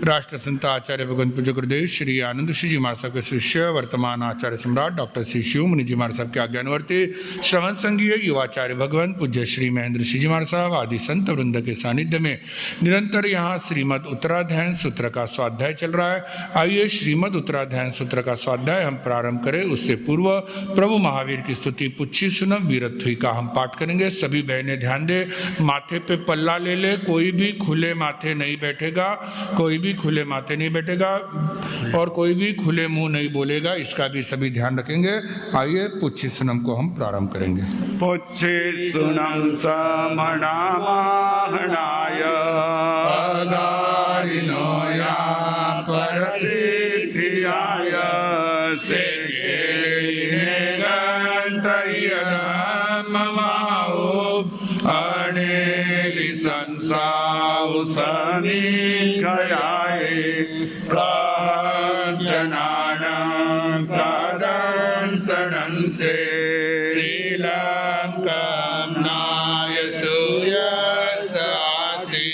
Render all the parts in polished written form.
राष्ट्रसंत आचार्य भगवंत पूज्य गुरुदेव श्री आनंद श्री जी महाराज साहब के शिष्य वर्तमान आचार्य सम्राट डॉक्टर श्री शिव मुनि जी महाराज साहब के आज्ञानुवर्ती श्रवण संघीय युवाचार्य भगवंत पूज्य श्री महेंद्र श्री जी महाराज साहब आदि संत वृंद के सानिध्य में निरंतर यहाँ श्रीमद उत्तराध्याय सूत्र का स्वाध्याय चल रहा है। आइए श्रीमद उत्तराध्याय सूत्र का स्वाध्याय हम प्रारंभ करें। उससे पूर्व प्रभु महावीर की स्तुति पुच्छी सुनम वीरत्वी का हम पाठ करेंगे। सभी बहनें ध्यान दे, माथे पे पल्ला ले ले, कोई भी खुले माथे नहीं बैठेगा, कोई भी खुले माथे नहीं बैठेगा और कोई भी खुले मुंह नहीं बोलेगा, इसका भी सभी ध्यान रखेंगे। आइए पुच्छी सुनम को हम प्रारंभ करेंगे। पुच्छी सुनम समनामाहनाय अगारिनो या परतिथ्याय सेगे गन्तयदममाओ अनेलि संसाउ समीकयाय काञ्चनानं कदंसनं से शीलं कामनाय सूयसासि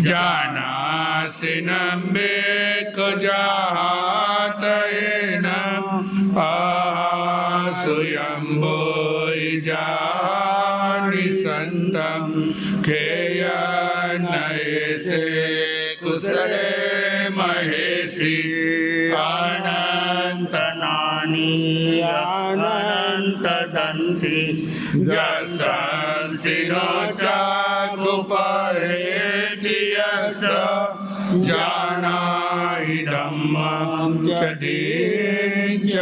जानासि नम्बेको जातयेनं आसुयम्बोय जानि सन्तं खेयनयसे कुशले महेशि अनन्तनानि अनन्तदंसि जसंसिनो चाकुपहेतियस जानाहि धम्मं च दीक्षपेर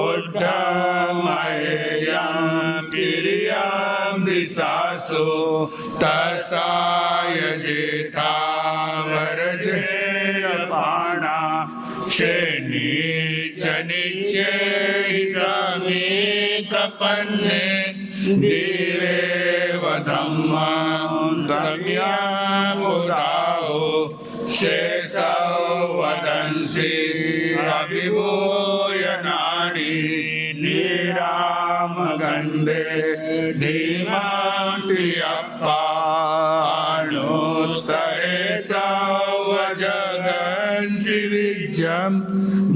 उड्डमयं प्रियं विसासो तसाय जेता वरजेयपाणा शेनी चनिच्चे समीकपन्ने दिवे वधम्मं सम्यमुदाओ शेषौ वदंसि अभिभूयनानि निरामगन्धे धीमन्ति अप्पाणोत्तरे सौवजगन्सि विज्यं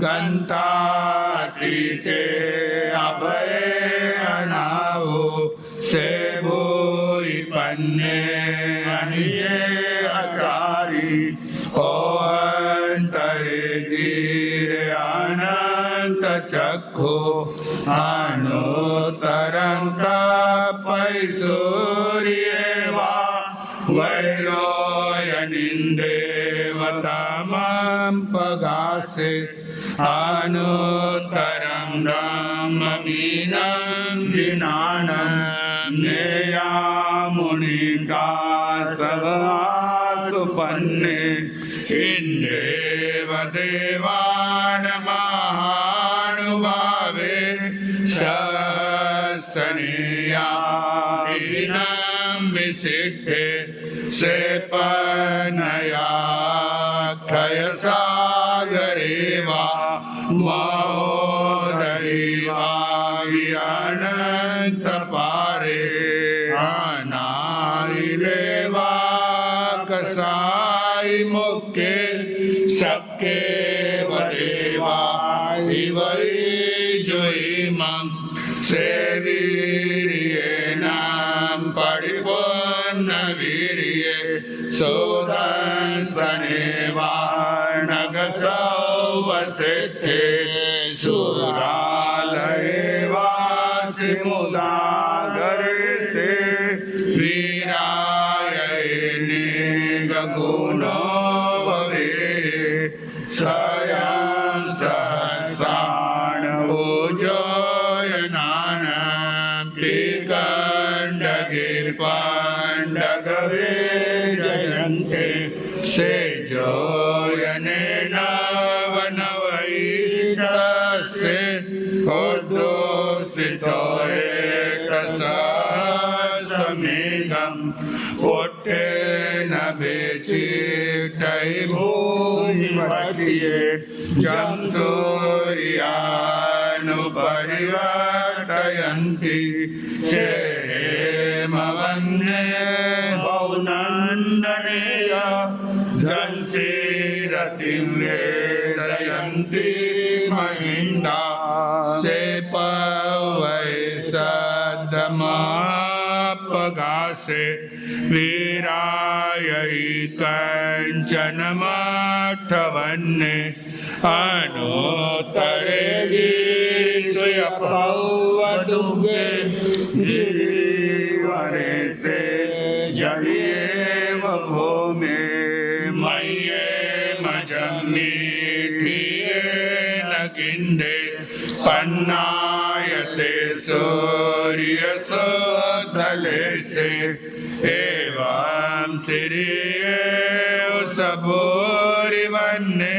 गन्तातीते अभये अनावो सेवोयि पन्ने अनिये आचारी ओन्तरे धीरे अनंत चक्षु अनुतरं तपैसूर्येवा वैरोयनिन्देवतमं पगासे अनुतरं ब्रह्ममीनं जिनानं नेयामुनिका सभासुपन्ने इन्देव देवान् महानुभावे ससनेया इनं विसिद्धे सेपनया क्षयसागरेवा महोदयेवा अनन्तपारे अनाइरेवा कसाई मुक्के सक्के वदेवा इवै जोइमं सेवीर्येनां परिपूर्ण वीर्ये सोदंसनेवा नगसौ वसिष्ठे सुरालयेवा सिमुदागरे से वीरायने गगुणो भवे स्वयं सहस्राण भुजोयनानं पिकण्डगिरिपाण्डगवे जयन्ते सेजोयनेन वनवैशस्य उद्धोषितो एकसहस्रमेघं पुट्टेन बेचिटै भूमिपतिये जं सूर्यानुपरिवर्तयन्ति क्षेमवन्ये बहुनन्दनेय जन महापगासे वीरायै कञ्चनमठवन्ने अनुत्तरे गिरिसुयपौवदुगे गिरिवरे से जलियेव भूमे मय्ये मजम्मीठिये न गिन्धे पन्नायते सूर्यसोदले से एवं श्रिये सबोरिवन्ने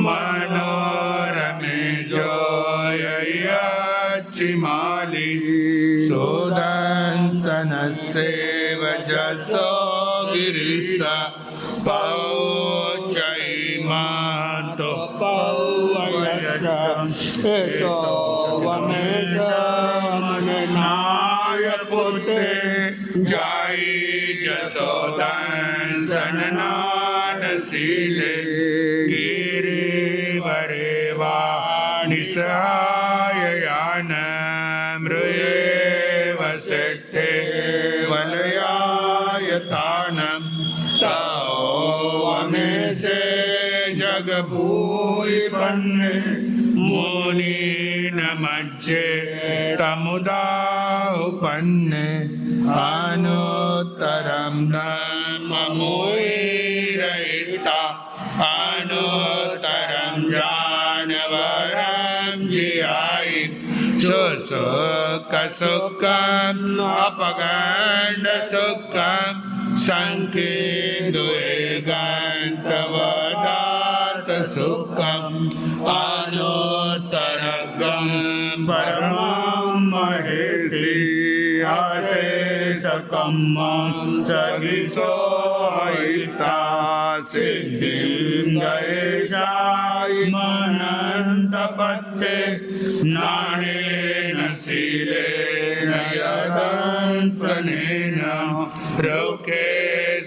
मनोरमे जोययाचिमाली सुदंसनस्सेव जसो गिरिसा पौचैमातो पौवयसं एतो वमेशमननाय पुते जाई जसोदंसननानशीले गिरिवरे वा निसहाययानमृये वसेट्टे वलयायतानं तावमेशे जगभूयिपन्ने मुनीनमज्जे तमुदाहुपन्ने अनुत्तरं धम्ममुनिरयिता अनुत्तरं जानवरं जियायि सुसुखसुखम् अपगण्डसुखं सङ्केन्दुगन्तवदात सुखम् अनुत्तरगं परमं महेशि अशेषकम्मं सगिसोहिता सिद्धिं गयेशायि मनन्तपत्ते नानेन शीलेन यदंसनेन रोके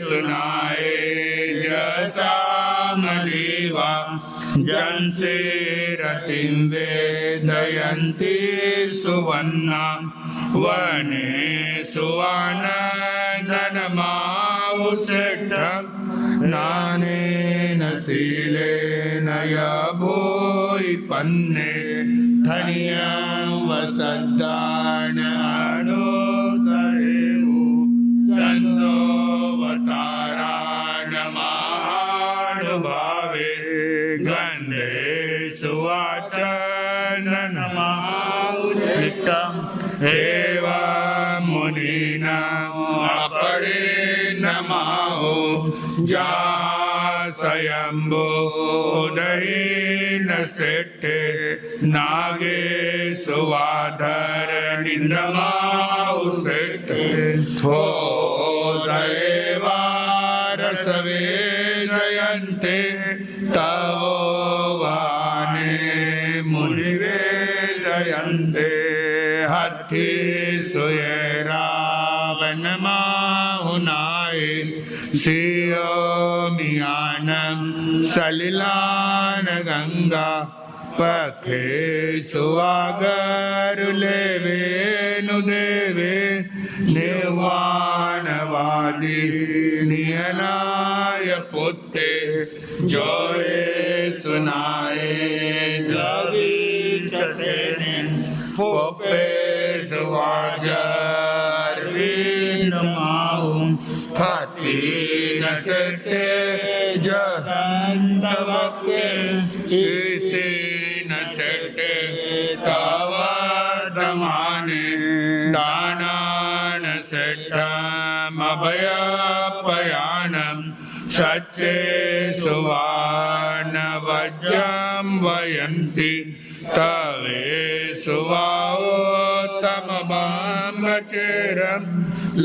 सुनाए जसामलीवा जंसे रतिं वेदयन्ति सुवन्ना वने सुवानन्दनमावुषेट्टं नानेन शीलेन यभूयिपन्ने धन्यं वसद्दाननुतरेवु चन्दोवताराणमानुभावे गन्धे सुवाचननमावुषितं एवं मुनीनाम् अपरे नमाहो जासयम्बो उदयेन सेट्टे नागे सुवाधर निन्दमाहु सेट्टे थो देवारसवे जयन्ते तवो वाने मुनिवे जयन्ते हठि सुयेरा वनमाहुनाय सियोमियानं सलिलान गंगा पखे सुवागरुलेवे नुदेवे निर्वाणवादी नियनाय पुत्ते जोए सुनाए जगीशसेने पोपे सुवाजर्विन्दमाहुं हति न सेट्टे जहन्तवके इसे न सेट्टे तवदमाने दानान सेट्टमभयपयानं सच्चे सुवानवज्रं वयन्ति तवे सुवाओत्तमबाम्बचेरं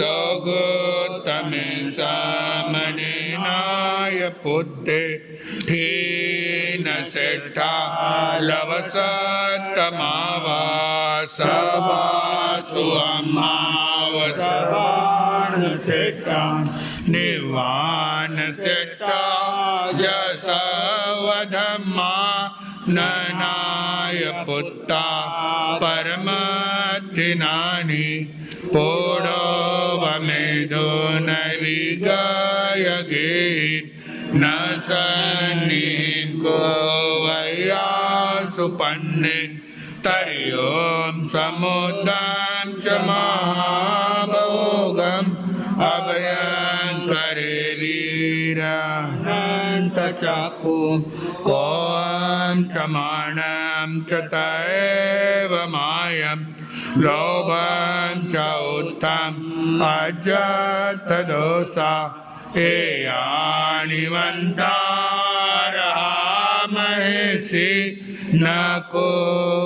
लोगोत्तमे सामनेनाय पुत्ते ठीन सेट्टा लवसत्तमावासवासु अमावसवान सेट्टा निवान सेट्टा जसवधम्मा ननाय पुत्ता परमथिनानि Podo Vamedo Navigayagin Nasanin Ko Vaya Supanne Tariyom Samudam Chamahabhogam Abhayam Karevira Nantachaku Kom Chamanam Chataeva Mayam Lobham Chauttam Ajatadosa Eyani Vantara Mahesi Nako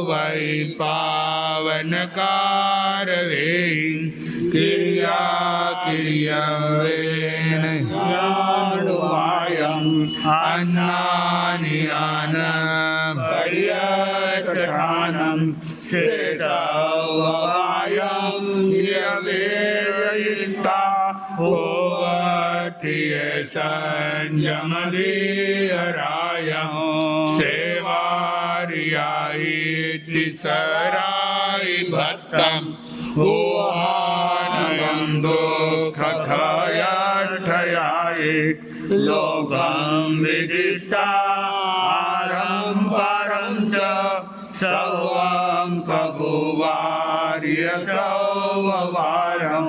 Vai Pavanakarave Kirya Kirya Vena Yaduvayam Annani Anam Pariyachanam Sesavayam Yaveyita Ovatiya Sanjamadi Arayam Sevariyayiti Sarai Bhattam Ohanayam Dokhathayatthayayit Logam Vidittaram Param Cha Savam Kaguvarya Savavaram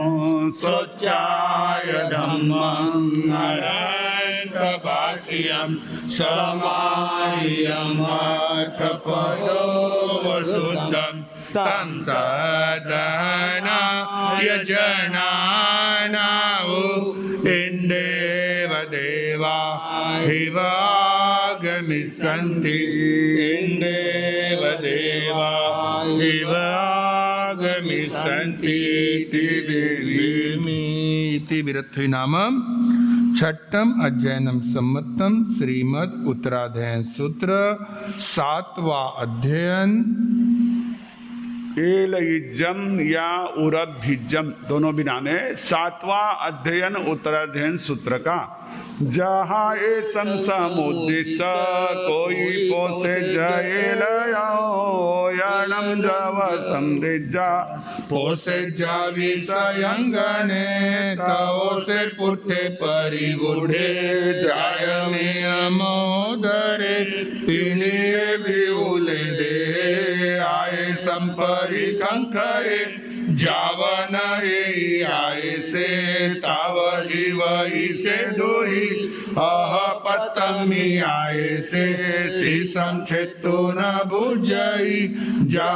Sochaya Dhammam Narayantavasiyam Samayam Arthapado Vasuddham Tam Sadhana Yajananavu Indeva Deva Hivagamisanti Indeva Deva Hivagamisanti Tivirimi Tivirathinamam छठम अध्ययनम सम्मतम श्रीमद् उत्तराध्ययन सूत्र सातवां अध्ययन एलयुज्जम या उरभिज्जम दोनों बिनाने सातवां अध्ययन उत्तराध्ययन सूत्र का जहाँ ये समुद्देश्य कोई पोसे जयलयनम जव समृजा पोसे जावी सयंगने तवो से पुट्टे परिगुढ़े जाय में अमोदरे पिनिये बिउले दे आए संपरि कंकरे जावन आए से ताव जीव से दोही अह पतमी आए से शीशम छेतु न बुझई जा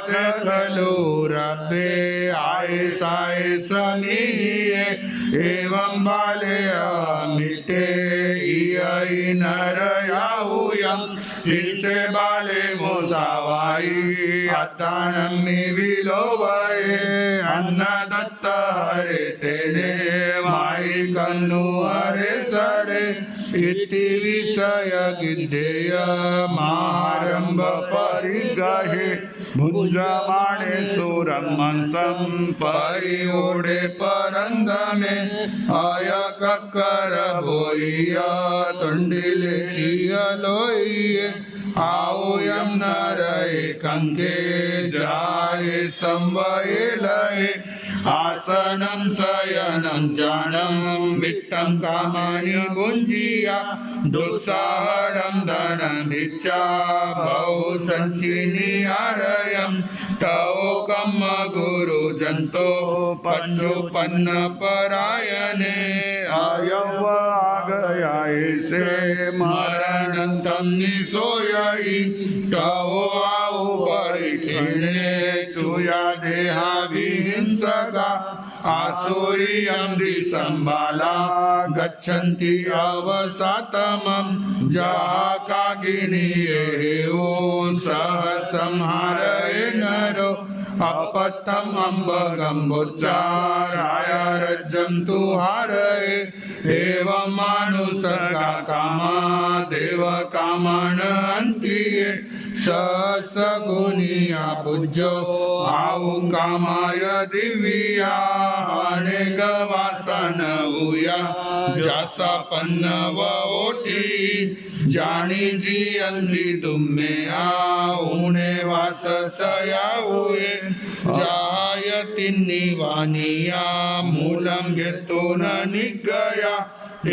से खलो रबे आए साए समीये एवं बाले मिटे इयई नर याहुयम जिनसे बाले मोसावाई अतानमी विलोभये अन्न दत्त हरे तेने माई कन्नु हरे सरे इति विषय गिद्धेय मारंभ परिगहे भुंजमाणे सुरं मंसं परिओढ़े परंद में आय कक्कर बोइया तुंडिले चियलोइये आओ यम नरय कंके जाय संवये लये आसनं शयनं जानम वित्तं कामानि भुंजिया दुस्साहरं धनमिच्छा बहु संचिनी आरयं तौ कम गुरु जंतो पंचोपन्न परायणे आयव आ गया ऐसे मरणंतम निसोयई तवो आउ परिखिणे चुया देहा विहिंसका आसुरियं द्विसंबाला गच्छन्ति अवसातमं जाकागिनीयेओं सह संहारये नरो अपत्तम अम्बगं बुच्चाराय रज्जं तु हारये एवं मानुषका कामा देव कामान अन्तिये सगुनिया बुज्जो आउ कामाय दिव्या अनेक वासन हुया जसा पन्न वोटी जानी जी अंधी तुम्हे आउने वास सया हुए जायत तिन्निवानिया मूलं घेतो न निगया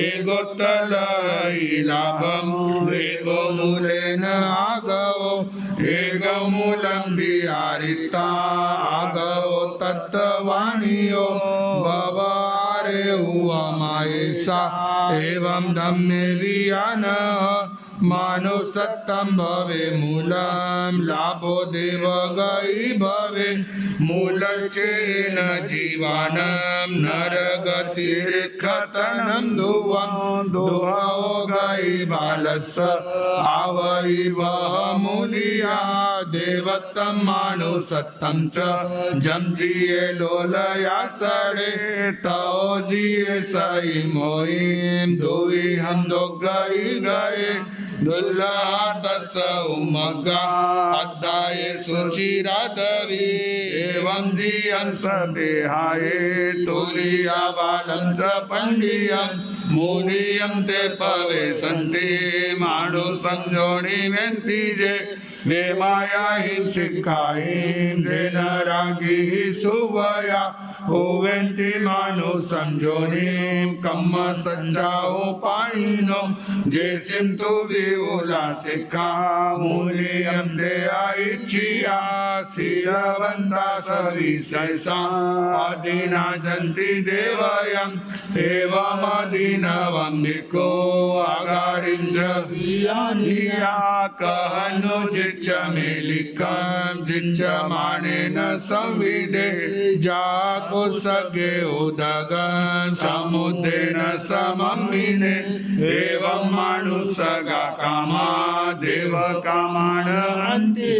एगोत्तलैलाभम् एगो मूलेन आगवो एगो मूलं विहारिता आगवो तत्त्वानियो भवारे उवमायेसा एवं धम्मे वियान मानो सत्तम भवे मूलम लाभो देव गई भवे मूलचेन जीवानम नरगतिर्खतनम धुवम धुवो गई बालस आवई वह मूलिया देवतम मानो सत्तम च जम जिये लोलया सड़े तओ जिये सई मोहिम दुई हम दो गई गए दुल्ला तस उमगा अद्दाय सुचिरादवी एवं दियं सबिहाये तुलिया बालं च पंडियं मूलियं ते पवे संते माणु संजोणी वेंती जे वे माया हिं सिखाईं जेन रागी सुवया ओवेंती मानु संजोनीं कम्म सच्चाओ पाइनो जैसिम तु विउला सिखा मूलियं दे आइचिया सिरवंता सविशैसा अदीना जंती देवयं एवं अदीनवं भिक्खो आगारिं च वियानिया कहनु जिच्चमेलिकं जिच्चमानेन संविदे जाको सगे उदगं समुद्रेण सममिने एवं मानुषगा कामा देव कामान अन्ते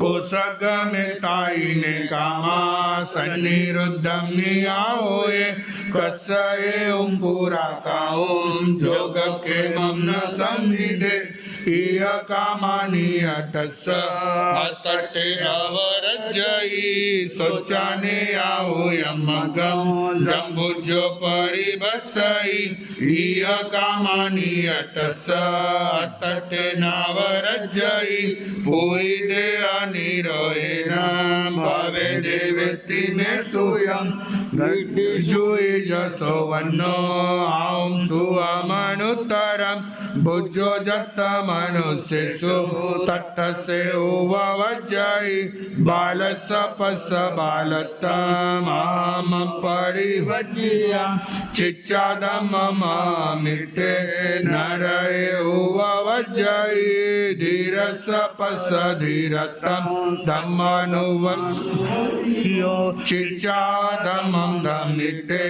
कोसगमिताइने कामा सन्निरुद्धं नियाओये कस्ये पुरा काओं जोग केमं न संविदे इय कामानि अटस अतटे अवरजयी सोचाने आओ यमगम जम्बुजो परिबसई इय कामानि अटस अतटे नावरजयी पुई दे अनिरोहिणं भवे देवेति मे सुयं जुई जसो वन्नो आं सुअमनुत्तरं भुजो जत्त मनुष्येषु तट्टसे उववज्जयि बालस पस बालत्तमं परिवज्य चिच्चादं मम मिट्टे नरये उववज्जयि धीरस पस धीरतं धम्मनुवज्यो चिच्चादमं धम्मिट्टे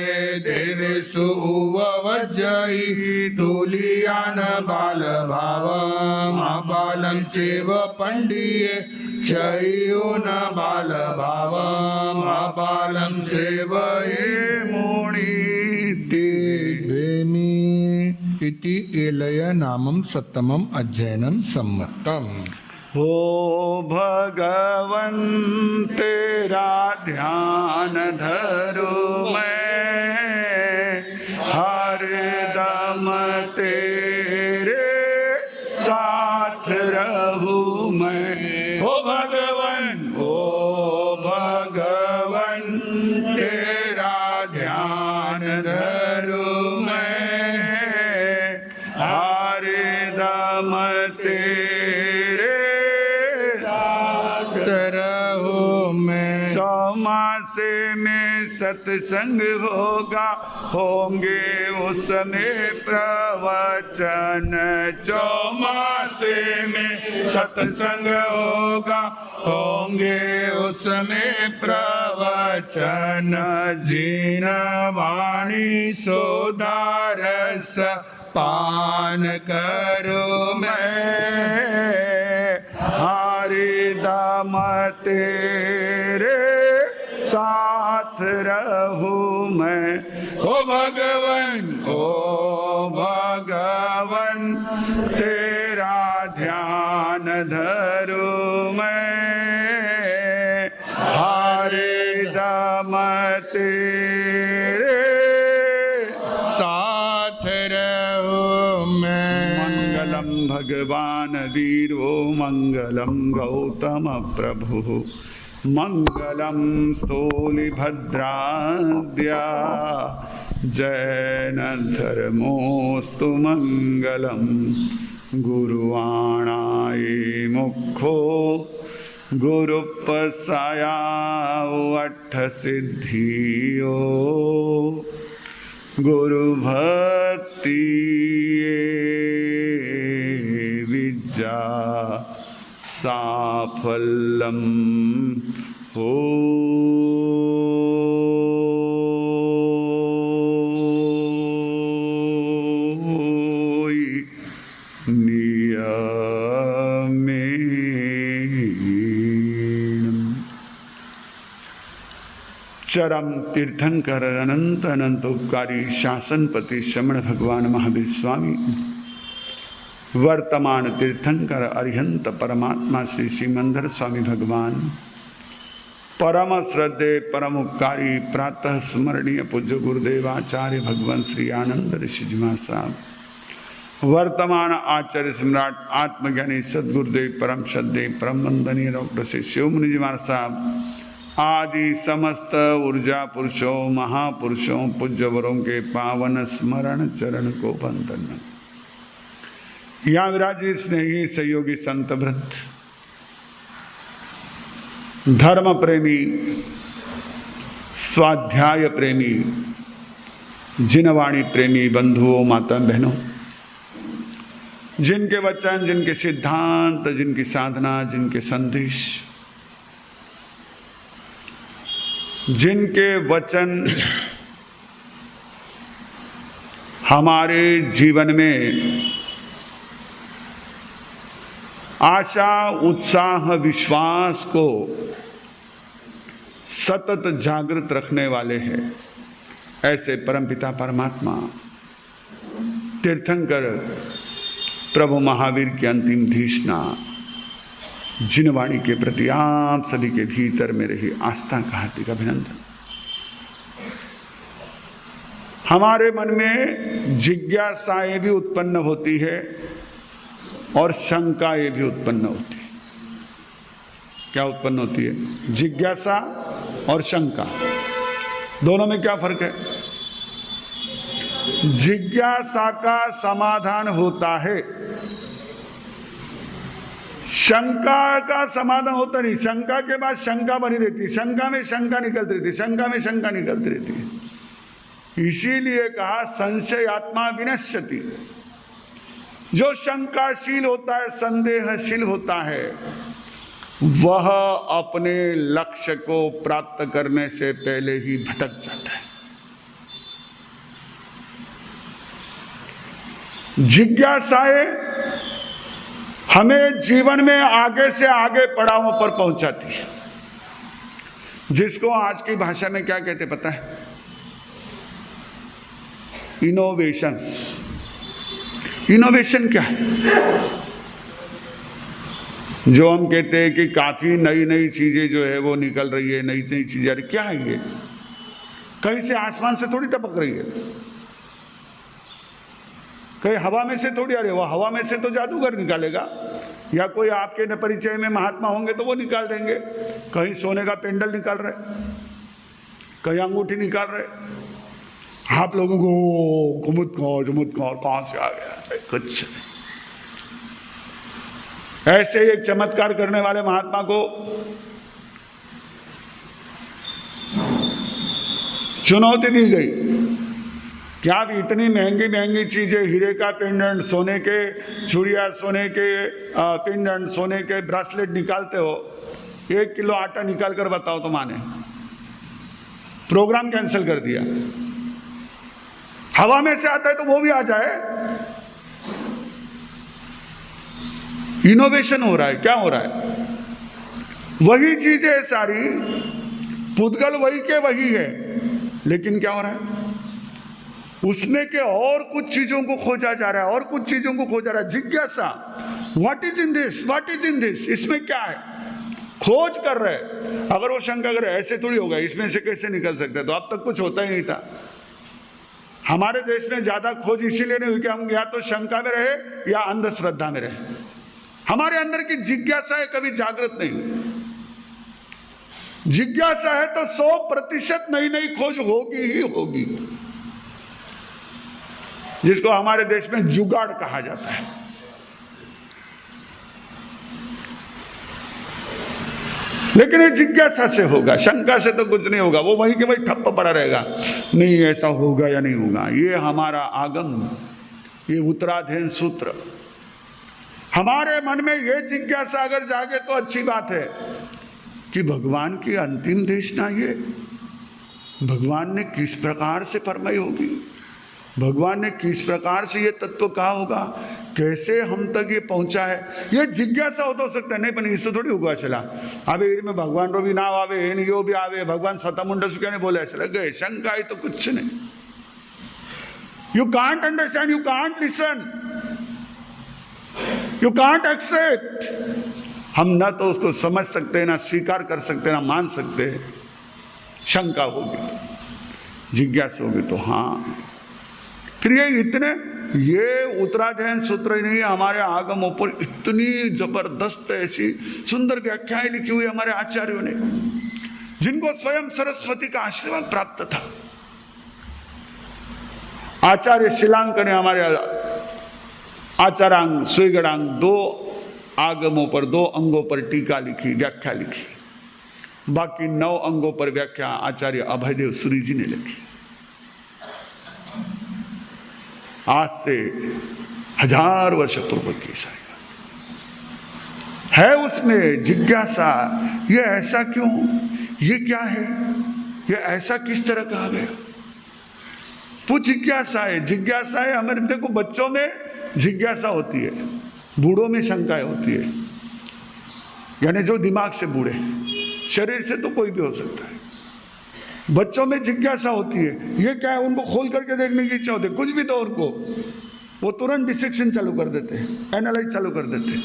देवेषु उववज्जयि तुलियान बाल भावम बालं चेव पंडिये चयो न बाल भावम बालं सेवये मुनि भेमी इति एलय नामं सत्तमम् अध्ययनं सम्मतम्। ओ भगवन तेरा ध्यान धरो मैं हरदम तेरे साथ रहूं मैं। ओ भगवन तेरा ध्यान धरूं मैं हरदम तेरे साथ रहूं मैं। चौमासे में सत्संग होगा होंगे उसमें प्रवचन। चौमासे में सत्संग होगा होंगे उसमें प्रवचन। जीन वाणी सोदारस पान करो मैं हरिदम तेरे साथ रहूं मैं। ओ भगवन तेरा ध्यान धरूं मैं हरिदम तेरे साथ रहूं मैं। मंगलम भगवान वीरो मंगलम गौतम प्रभु मंगलम स्थूलिभद्राद्या जैन धर्मोस्तु मंगलम गुरुवाणाय मुखो गुरुपसाया अठ सिद्धियो गुरु भक्ति विद्या साफल्यम हो चरम तीर्थंकर अनंत अनंत उपकारी शासनपति श्रमण भगवान महावीर स्वामी वर्तमान तीर्थंकर अरिहंत परमात्मा श्री श्रीमंदर स्वामी भगवान परम श्रद्धे परम उपकारी प्रातः स्मरणीय पूज्य गुरुदेवाचार्य भगवान श्री आनंद ऋषि जी महाराज वर्तमान आचार्य सम्राट आत्मज्ञानी सदगुरुदेव परम श्रद्धे परम वंदनीय डॉक्टर श्री शिव मुनि जी महाराज साहब आदि समस्त ऊर्जा पुरुषों महापुरुषों पूज्यवरों के पावन स्मरण चरण को वंदन। यहाँ विराजी स्नेही सहयोगी संत वृंद, धर्म प्रेमी, स्वाध्याय प्रेमी, जिनवाणी प्रेमी बंधुओं माता बहनों, जिनके वचन, जिनके सिद्धांत, जिनकी साधना, जिनके संदेश, जिनके वचन हमारे जीवन में आशा उत्साह विश्वास को सतत जागृत रखने वाले हैं, ऐसे परमपिता परमात्मा तीर्थंकर प्रभु महावीर की अंतिम धीष्णा जिनवाणी के प्रति आप सभी के भीतर में रही आस्था का हार्दिक अभिनंदन। हमारे मन में जिज्ञासाएं भी उत्पन्न होती है और शंकाएं भी उत्पन्न होती है। क्या उत्पन्न होती है? जिज्ञासा और शंका, दोनों में क्या फर्क है? जिज्ञासा का समाधान होता है, शंका का समाधान होता नहीं। शंका के बाद शंका बनी रहती है, शंका में शंका निकलती रहती है, शंका में शंका निकलती रहती है। इसीलिए कहा संशय आत्मा विनश्यति। जो शंकाशील होता है, संदेहशील होता है, वह अपने लक्ष्य को प्राप्त करने से पहले ही भटक जाता है। जिज्ञासाएं हमें जीवन में आगे से आगे पड़ावों पर पहुंचाती है, जिसको आज की भाषा में क्या कहते पता है? इनोवेशंस। इनोवेशन क्या है? जो हम कहते हैं कि काफी नई नई चीजें जो है वो निकल रही है, नई नई चीजें। अरे क्या है ये? कहीं से आसमान से थोड़ी टपक रही है, कहीं हवा में से थोड़ी। अरे वो हवा में से तो जादूगर निकालेगा, या कोई आपके न परिचय में महात्मा होंगे तो वो निकाल देंगे। कहीं सोने का पेंडल निकाल रहे, कहीं अंगूठी निकाल रहे। आप लोगों को चमत्कार कहां से आ गया? कुछ ऐसे एक चमत्कार करने वाले महात्मा को चुनौती दी गई कि आप इतनी महंगी महंगी चीजें, हीरे का पेंडेंट, सोने के चूड़िया, सोने के पेंडेंट, सोने के ब्रासलेट निकालते हो, 1 किलो आटा निकाल कर बताओ तो माने। प्रोग्राम कैंसिल कर दिया। हवा में से आता है तो वो भी आ जाए। इनोवेशन हो रहा है। क्या हो रहा है? वही चीजें सारी, पुद्गल वही के वही है, लेकिन क्या हो रहा है? उसमें के और कुछ चीजों को खोजा जा रहा है, और कुछ चीजों को खोजा रहा है। जिज्ञासा, what is in this, what is in this, इसमें क्या है, खोज कर रहे। अगर वो शंका कर रहे ऐसे थोड़ी होगा, इसमें से कैसे निकल सकता है, तो अब तक कुछ होता ही नहीं था। हमारे देश में ज्यादा खोज इसीलिए नहीं हुई कि हम या तो शंका में रहे या अंधश्रद्धा में रहे। हमारे अंदर की जिज्ञासाएं कभी जागृत नहीं हुई। जिज्ञासा है तो 100% नई नई खोज होगी ही होगी, जिसको हमारे देश में जुगाड़ कहा जाता है। लेकिन ये जिज्ञासा से होगा, शंका से तो कुछ नहीं होगा। वो वहीं के वहीं ठप्प पड़ा रहेगा, नहीं ऐसा होगा या नहीं होगा। ये हमारा आगम, ये उत्तराधीन सूत्र, हमारे मन में ये जिज्ञासा अगर जागे तो अच्छी बात है कि भगवान की अंतिम देशना ये भगवान ने किस प्रकार से फरमाई होगी, भगवान ने किस प्रकार से ये तत्व कहा होगा, कैसे हम तक ये पहुंचा है, ये जिज्ञासा हो तो सकता है। नहीं पण इससे थोड़ी होगा चला अब में भगवान रो भी ना आवे एन यो भी आवे, भगवान स्वतः मुंड सुख्या ने बोले ऐसे गए, शंका है तो कुछ नहीं। You can't understand, you can't listen, you can't accept. हम ना तो उसको समझ सकते, ना स्वीकार कर सकते, ना मान सकते। शंका होगी, जिज्ञासा होगी तो हाँ। फिर ये उत्तराधीन सूत्र ही नहीं, हमारे आगमों पर इतनी जबरदस्त ऐसी सुंदर व्याख्याएं लिखी हुई हमारे आचार्यों ने, जिनको स्वयं सरस्वती का आशीर्वाद प्राप्त था। आचार्य शिलांक ने हमारे आचारांग सुगड़ांग 2 आगमों पर 2 अंगों पर टीका लिखी, व्याख्या लिखी। बाकी 9 अंगों पर व्याख्या आचार्य अभयदेव सूरी जी ने लिखी। आज से 1000 वर्ष पूर्व की है उसमें जिज्ञासा, ये ऐसा क्यों, ये क्या है, ये ऐसा किस तरह कहा गया। वो जिज्ञासा है, जिज्ञासा है। हमारे देखो बच्चों में जिज्ञासा होती है, बूढ़ों में शंकाएं होती है, यानी जो दिमाग से बूढ़े, शरीर से तो कोई भी हो सकता है। बच्चों में जिज्ञासा होती है, ये क्या है, उनको खोल करके देखने की इच्छा होती है, कुछ भी तो उनको, वो तुरंत डिसेक्शन चालू कर देते हैं, एनालाइज चालू कर देते हैं।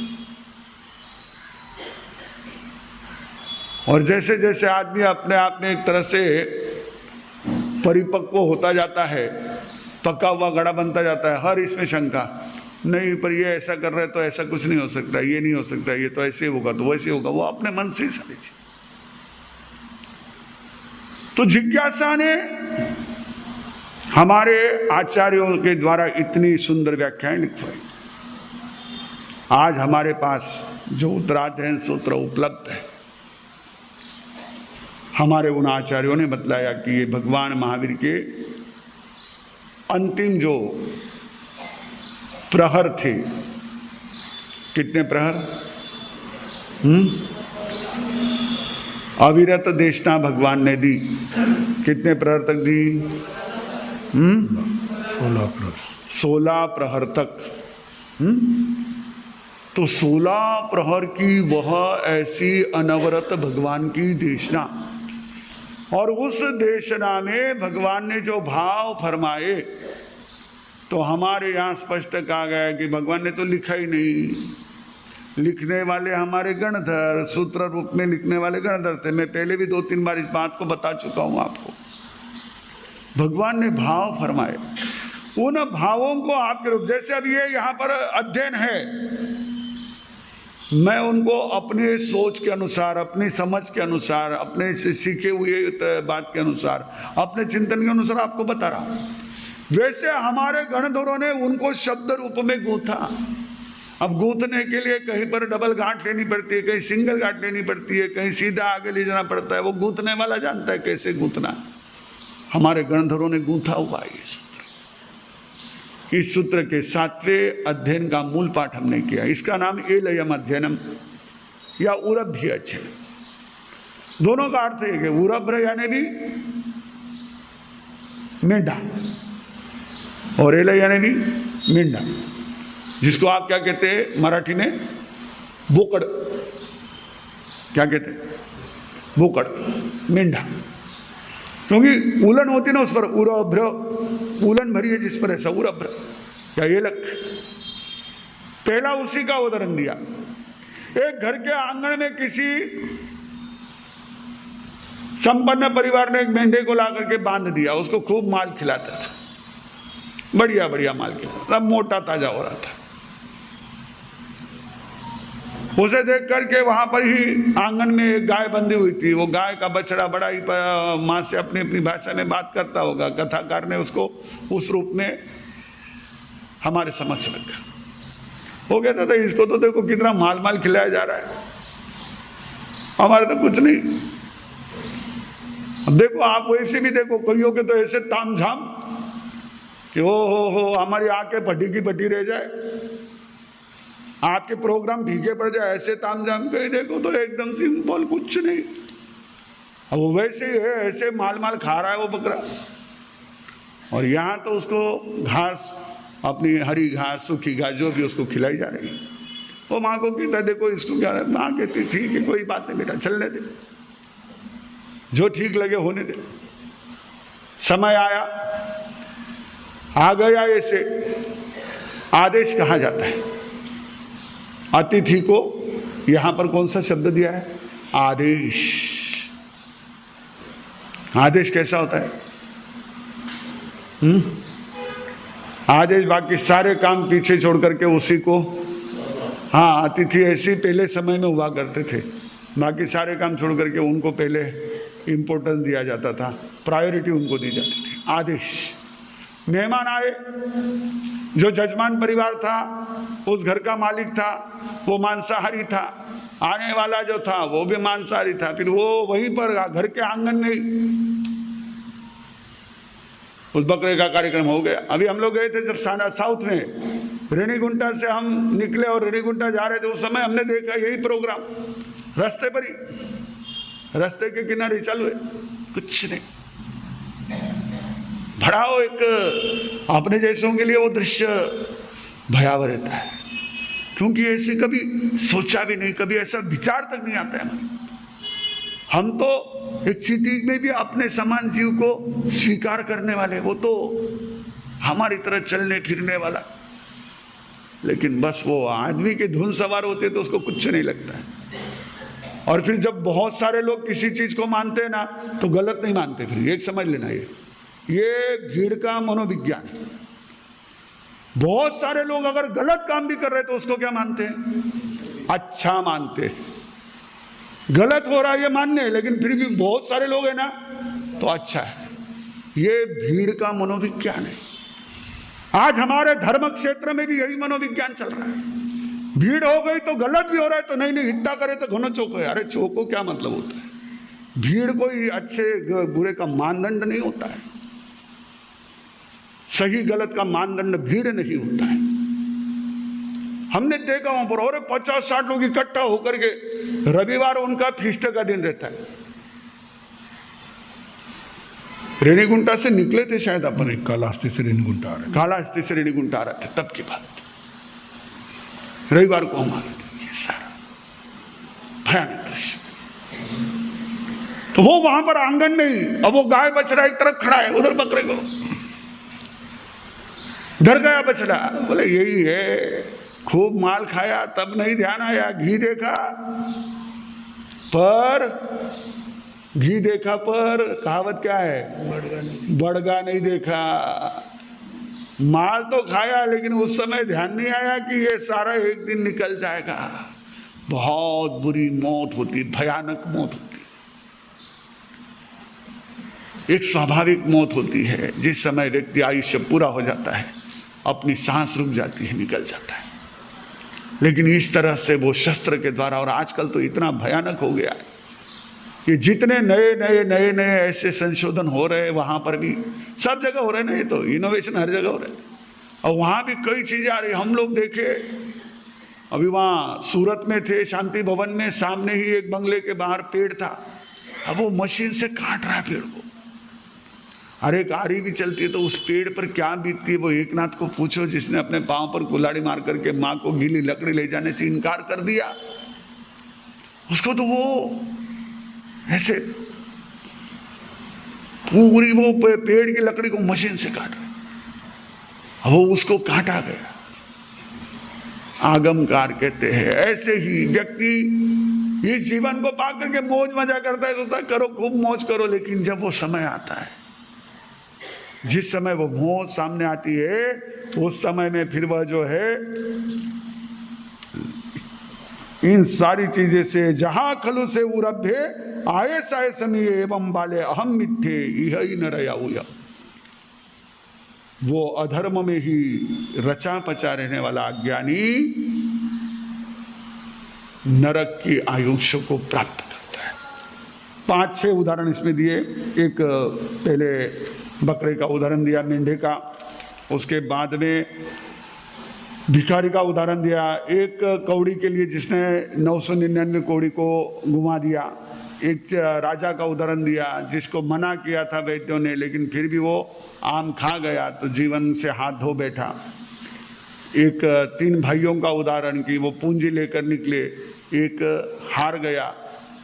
और जैसे जैसे आदमी अपने आप में एक तरह से परिपक्व होता जाता है, पका हुआ घड़ा बनता जाता है, हर इसमें शंका नहीं, पर ये ऐसा कर रहे तो ऐसा कुछ नहीं हो सकता, ये नहीं हो सकता, ये तो ऐसे होगा तो वैसे होगा, वो अपने मन से ही सारी चीज। तो जिज्ञासा ने हमारे आचार्यों के द्वारा इतनी सुंदर व्याख्याएं लिखवाई। आज हमारे पास जो उत्तराधीन सूत्र उपलब्ध है, हमारे उन आचार्यों ने बतलाया कि ये भगवान महावीर के अंतिम जो प्रहर थे, कितने प्रहर, अविरत देशना भगवान ने दी। कितने प्रहर तक दी? 16 प्रहर तक। तो 16 प्रहर की वह ऐसी अनवरत भगवान की देशना, और उस देशना में भगवान ने जो भाव फरमाए, तो हमारे यहाँ स्पष्ट कहा गया कि भगवान ने तो लिखा ही नहीं, लिखने वाले हमारे गणधर, सूत्र रूप में लिखने वाले गणधर थे। मैं पहले भी 2-3 बार इस बात को बता चुका हूं आपको। भगवान ने भाव फरमाए, उन भावों को आपके रूप, जैसे अब ये यहाँ पर अध्ययन है, मैं उनको अपने सोच के अनुसार, अपनी समझ के अनुसार, अपने से सीखे हुए बात के अनुसार, अपने चिंतन के अनुसार आपको बता रहा हूं। वैसे हमारे गणधरों ने उनको शब्द रूप में गूंथा। अब गूंथने के लिए कहीं पर डबल गांठ लेनी पड़ती है, कहीं सिंगल गांठ लेनी पड़ती है, कहीं सीधा आगे ले जाना पड़ता है। वो गूंथने वाला जानता है कैसे गूंथना। हमारे गणधरों ने गूंथा हुआ है ये सूत्र। इस सूत्र के 7वें अध्ययन का मूल पाठ हमने किया। इसका नाम एलयम अध्ययनम या उरभ्य अध्ययन। दोनों का अर्थ है कि उरभ्र यानी भी मेंढा और एलय यानी भी मेंढा, जिसको आप क्या कहते हैं मराठी में? बोकड़। क्या कहते हैं? बोकड़, मेंढा। क्योंकि उलन होती ना उस पर, उरभ्र, उलन भरी है जिस पर, ऐसा उरभ्र या एलक। पहला उसी का उदाहरण दिया। एक घर के आंगन में किसी संपन्न परिवार ने एक मेंढे को ला करके बांध दिया, उसको खूब माल खिलाता था, बढ़िया बढ़िया माल खिलाता था, मोटा ताजा हो रहा था। उसे देख करके वहां पर ही आंगन में एक गाय बंधी हुई थी। वो गाय का बछड़ा बड़ा ही माँ से अपनी अपनी भाषा में बात करता होगा। कथाकार ने उसको उस रूप में हमारे समक्ष रखा। वो कहता था इसको तो देखो कितना माल माल खिलाया जा रहा है, हमारे तो कुछ नहीं। अब देखो आप वैसे भी देखो, कईयों के तो ऐसे ताम झाम कि हो हमारी आंखें फटी की फटी रह जाए, आपके प्रोग्राम फीके पड़ जाए, ऐसे ताम झाम कहीं देखो तो एकदम सिंपल कुछ नहीं। अब वो वैसे ही है, ऐसे माल माल खा रहा है वो बकरा। और यहाँ तो उसको घास, अपनी हरी घास, सूखी घास जो भी उसको खिलाई जा रही है। वो माँ को कहता देखो इसको क्या है। माँ कहती ठीक है कोई बात नहीं बेटा, चलने दे, जो ठीक लगे होने दे। समय आया, आ गया, ऐसे आदेश कहा जाता है। अतिथि को यहां पर कौन सा शब्द दिया है? आदेश। आदेश कैसा होता है? आदेश बाकी सारे काम पीछे छोड़ करके उसी को, हाँ अतिथि ऐसे पहले समय में हुआ करते थे, बाकी सारे काम छोड़ करके उनको पहले इम्पोर्टेंस दिया जाता था, प्रायोरिटी उनको दी जाती थी। आदेश। मेहमान आए, जो जजमान परिवार था, उस घर का मालिक था, वो मांसाहारी था। आने वाला जो था वो भी मांसाहारी था। फिर वो वहीं पर घर के आंगन में उस बकरे का कार्यक्रम हो गया। अभी हम लोग गए थे जब साउथ में, रेणीगुंटा से हम निकले और रेणीगुंटा जा रहे थे, उस समय हमने देखा यही प्रोग्राम रास्ते पर ही, रास्ते के किनारे चालू है, कुछ नहीं। भड़ाओ एक अपने जैसों के लिए वो दृश्य भयावह रहता है, क्योंकि ऐसे कभी सोचा भी नहीं, कभी ऐसा विचार तक नहीं आता है। हम तो एक सिटी में भी अपने समान जीव को स्वीकार करने वाले, वो तो हमारी तरह चलने फिरने वाला, लेकिन बस वो आदमी के धुन सवार होते तो उसको कुछ नहीं लगता है। और फिर जब बहुत सारे लोग किसी चीज को मानते हैं ना, तो गलत नहीं मानते। फिर एक समझ लेना, ये भीड़ का मनोविज्ञान है। बहुत सारे लोग अगर गलत काम भी कर रहे तो उसको क्या मानते हैं? अच्छा मानते हैं। गलत हो रहा है ये मान्य है, लेकिन फिर भी बहुत सारे लोग हैं ना तो अच्छा है। ये भीड़ का मनोविज्ञान है। आज हमारे धर्म क्षेत्र में भी यही मनोविज्ञान चल रहा है। भीड़ हो गई तो गलत भी हो रहा है, तो नहीं इतना करे तो घनो चौको है। अरे चौको क्या मतलब होता है? भीड़ कोई अच्छे बुरे का मानदंड नहीं होता है। सही गलत का मानदंड भीड़ नहीं होता है। हमने देखा वहां पर और 50-60 लोग इकट्ठा होकर के, रविवार उनका फीस्ट का दिन रहता है। रेणीगुंटा से निकले थे शायद अपन, कालाहस्ती से रेणीगुंटा आ रहे, कालाहस्ती से रेणीगुंटा आ रहे थे, तब की बात। रविवार को हम आ रहे थे। ये सारा भयानक दृश्य। तो वो वहां पर आंगन में ही, अब वो गाय बछड़ा एक तरफ खड़ा है, उधर बकरे को डर गया बछड़ा। बोले यही है, खूब माल खाया तब नहीं ध्यान आया, घी देखा पर, घी देखा पर कहावत क्या है? बड़गा नहीं देखा। माल तो खाया लेकिन उस समय ध्यान नहीं आया कि ये सारा एक दिन निकल जाएगा। बहुत बुरी मौत होती, भयानक मौत होती, एक स्वाभाविक मौत होती है। जिस समय व्यक्ति आयुष्य पूरा हो जाता है, अपनी सांस रुक जाती है, निकल जाता है। लेकिन इस तरह से वो शस्त्र के द्वारा, और आजकल तो इतना भयानक हो गया है कि जितने नए ऐसे संशोधन हो रहे हैं, वहां पर भी सब जगह हो रहे हैं ना, ये तो इनोवेशन हर जगह हो रहा है। और वहां भी कई चीजें आ रही। हम लोग देखे अभी वहां सूरत में थे, शांति भवन में, सामने ही एक बंगले के बाहर पेड़ था। अब वो मशीन से काट रहा है पेड़ को। अरे गाड़ी भी चलती है तो उस पेड़ पर क्या बीतती है वो एकनाथ को पूछो, जिसने अपने पांव पर कुल्हाड़ी मार करके माँ को गीली लकड़ी ले जाने से इनकार कर दिया। उसको तो वो ऐसे पूरी वो पेड़ की लकड़ी को मशीन से काट रहे, वो उसको काटा गया। आगमकार कहते हैं ऐसे ही व्यक्ति इस जीवन को पा करके मौज मजा करता है, तो करो खूब मौज करो, लेकिन जब वो समय आता है, जिस समय वो मौत सामने आती है, उस समय में फिर वह जो है इन सारी चीजें से जहां खलु से उरभ्य आये साय समी एवं बाले अहम मिथ्ये इह ही न रया हुआ। वो अधर्म में ही रचा पचा रहने वाला अज्ञानी नरक की आयुष्य को प्राप्त करता है। 5-6 उदाहरण इसमें दिए। एक पहले बकरे का उदाहरण दिया, मेंढे का, उसके बाद में भिखारी का उदाहरण दिया, एक कौड़ी के लिए जिसने 999 कौड़ी को घुमा दिया, एक राजा का उदाहरण दिया जिसको मना किया था वैद्यों ने, लेकिन फिर भी वो आम खा गया तो जीवन से हाथ धो बैठा। एक 3 भाइयों का उदाहरण कि वो पूंजी लेकर निकले, एक हार गया,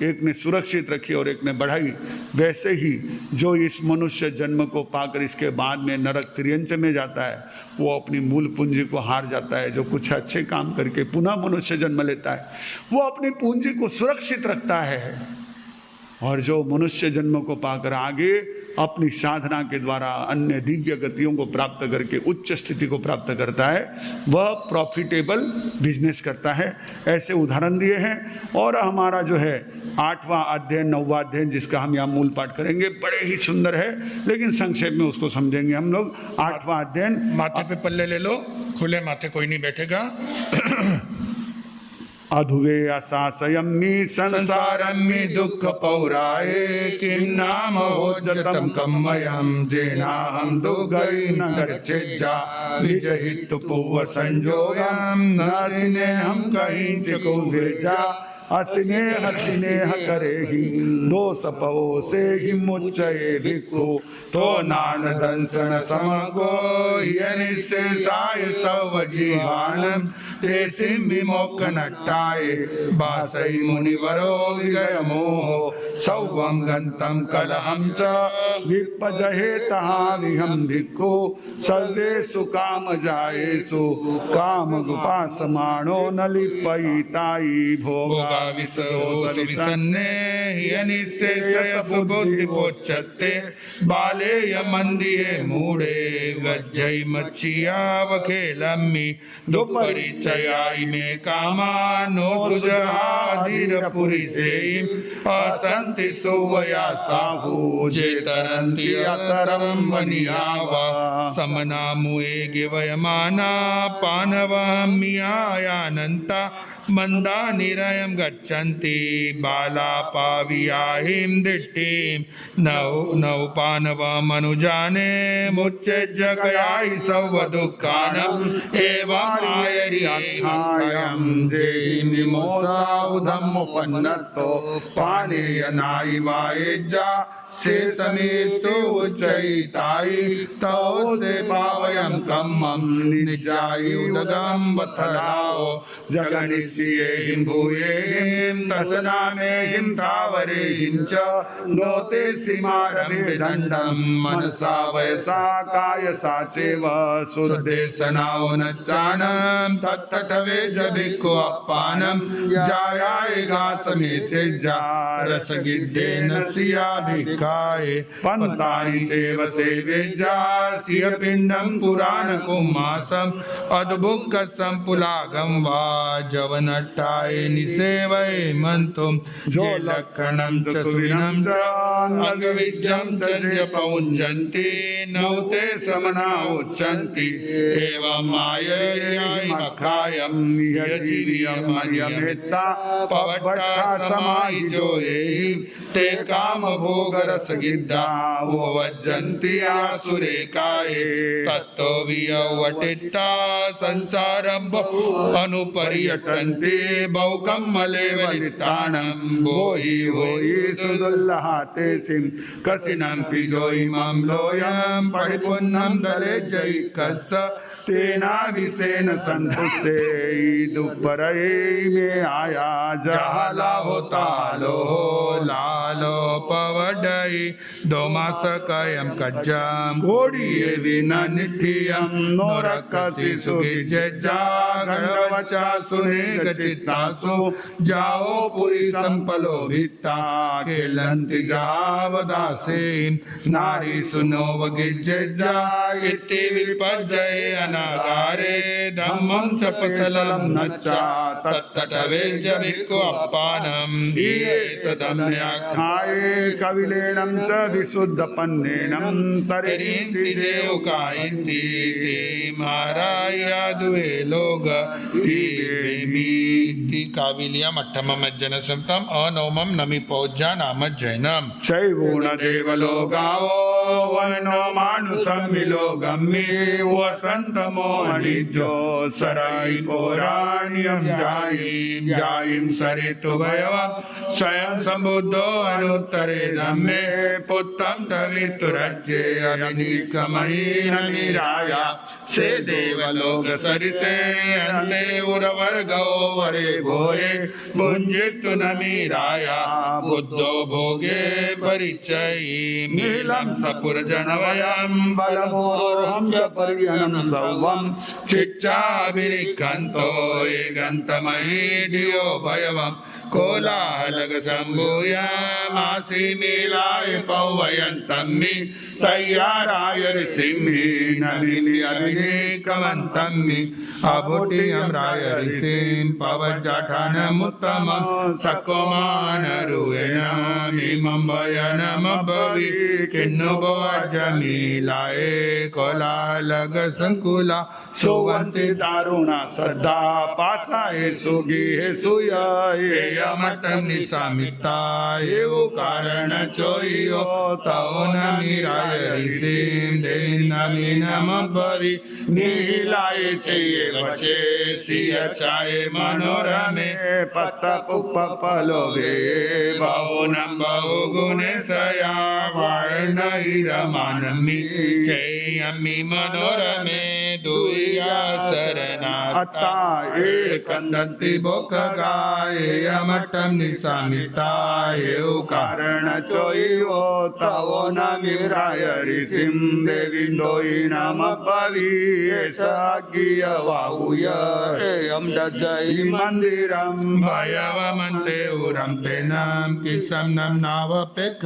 एक ने सुरक्षित रखी और एक ने बढ़ाई। वैसे ही जो इस मनुष्य जन्म को पाकर इसके बाद में नरक त्रियंच में जाता है, वो अपनी मूल पूंजी को हार जाता है। जो कुछ अच्छे काम करके पुनः मनुष्य जन्म लेता है, वो अपनी पूंजी को सुरक्षित रखता है। और जो मनुष्य जन्म को पाकर आगे अपनी साधना के द्वारा अन्य दिव्य गतियों को प्राप्त करके उच्च स्थिति को प्राप्त करता है, वह प्रॉफिटेबल बिजनेस करता है। ऐसे उदाहरण दिए हैं। और हमारा जो है 8वां अध्ययन 9वां अध्ययन जिसका हम यहाँ मूल पाठ करेंगे, बड़े ही सुंदर है, लेकिन संक्षेप में उसको समझेंगे हम लोग। 8वां अध्ययन, माथे पे पल्ले ले लो, खुले माथे कोई नहीं बैठेगा। अधुवे असासयम्मि संसारम्मि दुःख पौराये किं नाम होज्जतं कम्मयं जेनाहं दुःखै न गच्छेज्जा विजहितु पूर्व संजोगं नरिनेहं कहिंच कुवेजा अस्नेह स्नेह करे ही दोष पवो से ही मुच्चये भिक्खु तो नान दंसन समको यनिसे साय सव जीवानम तेसिम विमोक्ष नट्टाये बासै मुनिवरो विगय मोहो सौवं गंतम कलहं च विपजहे तहा विहम भिक्खु सर्वेषु काम जायेषु काम गुपासमानो न लिप्पयितायि भोगा विसन्ने यनिशेषय सुबुद्धिपोच्यते बाले यमन्दिये मूढे वज्जै मच्छियावखेलम्मि दुपरिचयाय मे कामा नो सुजहाधिरपुरिसेयिं असन्ति सुवया साहु जेतरन्ति अतरं वनियावा समनामुए गिवयमाना पानवमियायानन्ता मंदा निरयं गच्छन्ति बाला पावियाहिं दिट्टिं नौ पानवमनुजाने मुच्चेज्जकयाय सव दुःखानम् एवं आयरियायं जैनिमोसाउधम् उपन्नतो पानेयनाय वायेज्जा से समेतो उच्चैतायि तौ से पावयं कम्मं निजाय उदगं वथलाओ जगनिष्येहिं भूयेहिं तसनामेहिं तावरेहिं च नोते सीमारं विदण्डं मनसा वयसा कायसा चैव शुद्धेशनाओ नच्चानं तत्तटवे जभिक्खु अप्पानं जायाय घासमे सेज्जा रसगिद्धेन सियाभिक्खाये पंतानि चैव सेवेज्जा सियपिण्डं पुराणकुमासम् अद्भुक्कसं पुलागं वा जवनट्टाय निसेवये मंतुं जो लक्षणं च सुविनं च अंगविज्जं च जपौञ्जन्ति नौते समना उच्चन्ति एवं माययाय मखायं यजीवियमनियमित्ता पवट्टा समाहि जोयेहि ते काम भोग रस गिद्धा वो वज्जन्ति आसुरेकाये तत्तो वियवटित्ता संसारं अनुपर्यटन्ते बहुकम्मले वलितानं भोहि भोहि सुदुल्लहाते सिं कसिनं पिजोइमं लोयं परिपुन्नं दले जैकस्स तेनाभिषेण संतुष्टे दुपरये में आया जहाला होता लो लालो पवडई दोमासकयं कज्जं घोड़िये विना निठियं नोरकसि सुगिज्जा गणवचा सुने चित्तासु जाओ पुरी संपलो भित्ता खेलन्ति जावदासे नारी सुनो वगिज्जा इति विपज्जये अनागारे धम्मं च पसलं नच्चा तत्तटवेज भिक्खु अप्पानं दीये सदम्याख्याये कविलेनं च विशुद्धपन्नेनं तरिन्ति जे उकायन्ति ते माराया दुए लोग ती काविलियम अट्ठमम अज्जन सप्तम अनवमम नमि पौज्जा नाम जैनम शैवुण देवलोगावो वनो मानुषं मिलोगम्मि वसन्तमो अनिजो सराई पौराण्यं जायिं सरितु भयवं स्वयं सम्बुद्धो अनुत्तरे धम्मे पुत्तं तवितुरज्ये अनिकमयीन निराया से देवलोक सरिसे अन्ते उरवर्गो वरे भोये भुञ्जितु न मीराया बुद्धो भोगे परिचयी नीलं सपुरजनवयं बलमोहं च पर्यनं सौवं शिक्षाभिरिक्खन्तो ये गन्तमयी धियो भयवं कोलाहलग सम्भूयामासि मीलाय पौवयन्तम्मि तय्याराय ऋषिम्हि नलिनि अभिनेकमन्तम्मि अभुटियं राय ऋषिं पवज्जाठानमुत्तमं सकोमानरुयनमिमं वयनमभवि किन्नु भवज्जमीलाये कोलाहलग संकुला सुवन्ति दारुणा श्रद्धा पासाये सुगिहे सुयाये यमटं निसामिताये वो कारण चोयो तौ नमिराय ऋषिं देविन्नमिनमभवि नीलाये चये वचे सियचाये मनोरमे पत्तपुप्पलोभे बहुनं बहुगुणे सया वर्णैरमानमि चेयमि मनोरमे दुया शरणात्ता एकन्दन्ति बोकगायमटं निसामिताये कारण चोयो तवो नमिराय ऋषिं देविन्दोयि नमभवि एषाज्ञिय वाहुय एयं दज्जयि मन्दिरं भयवमन्ते उरं तेनं किसं नं नावपेक्ष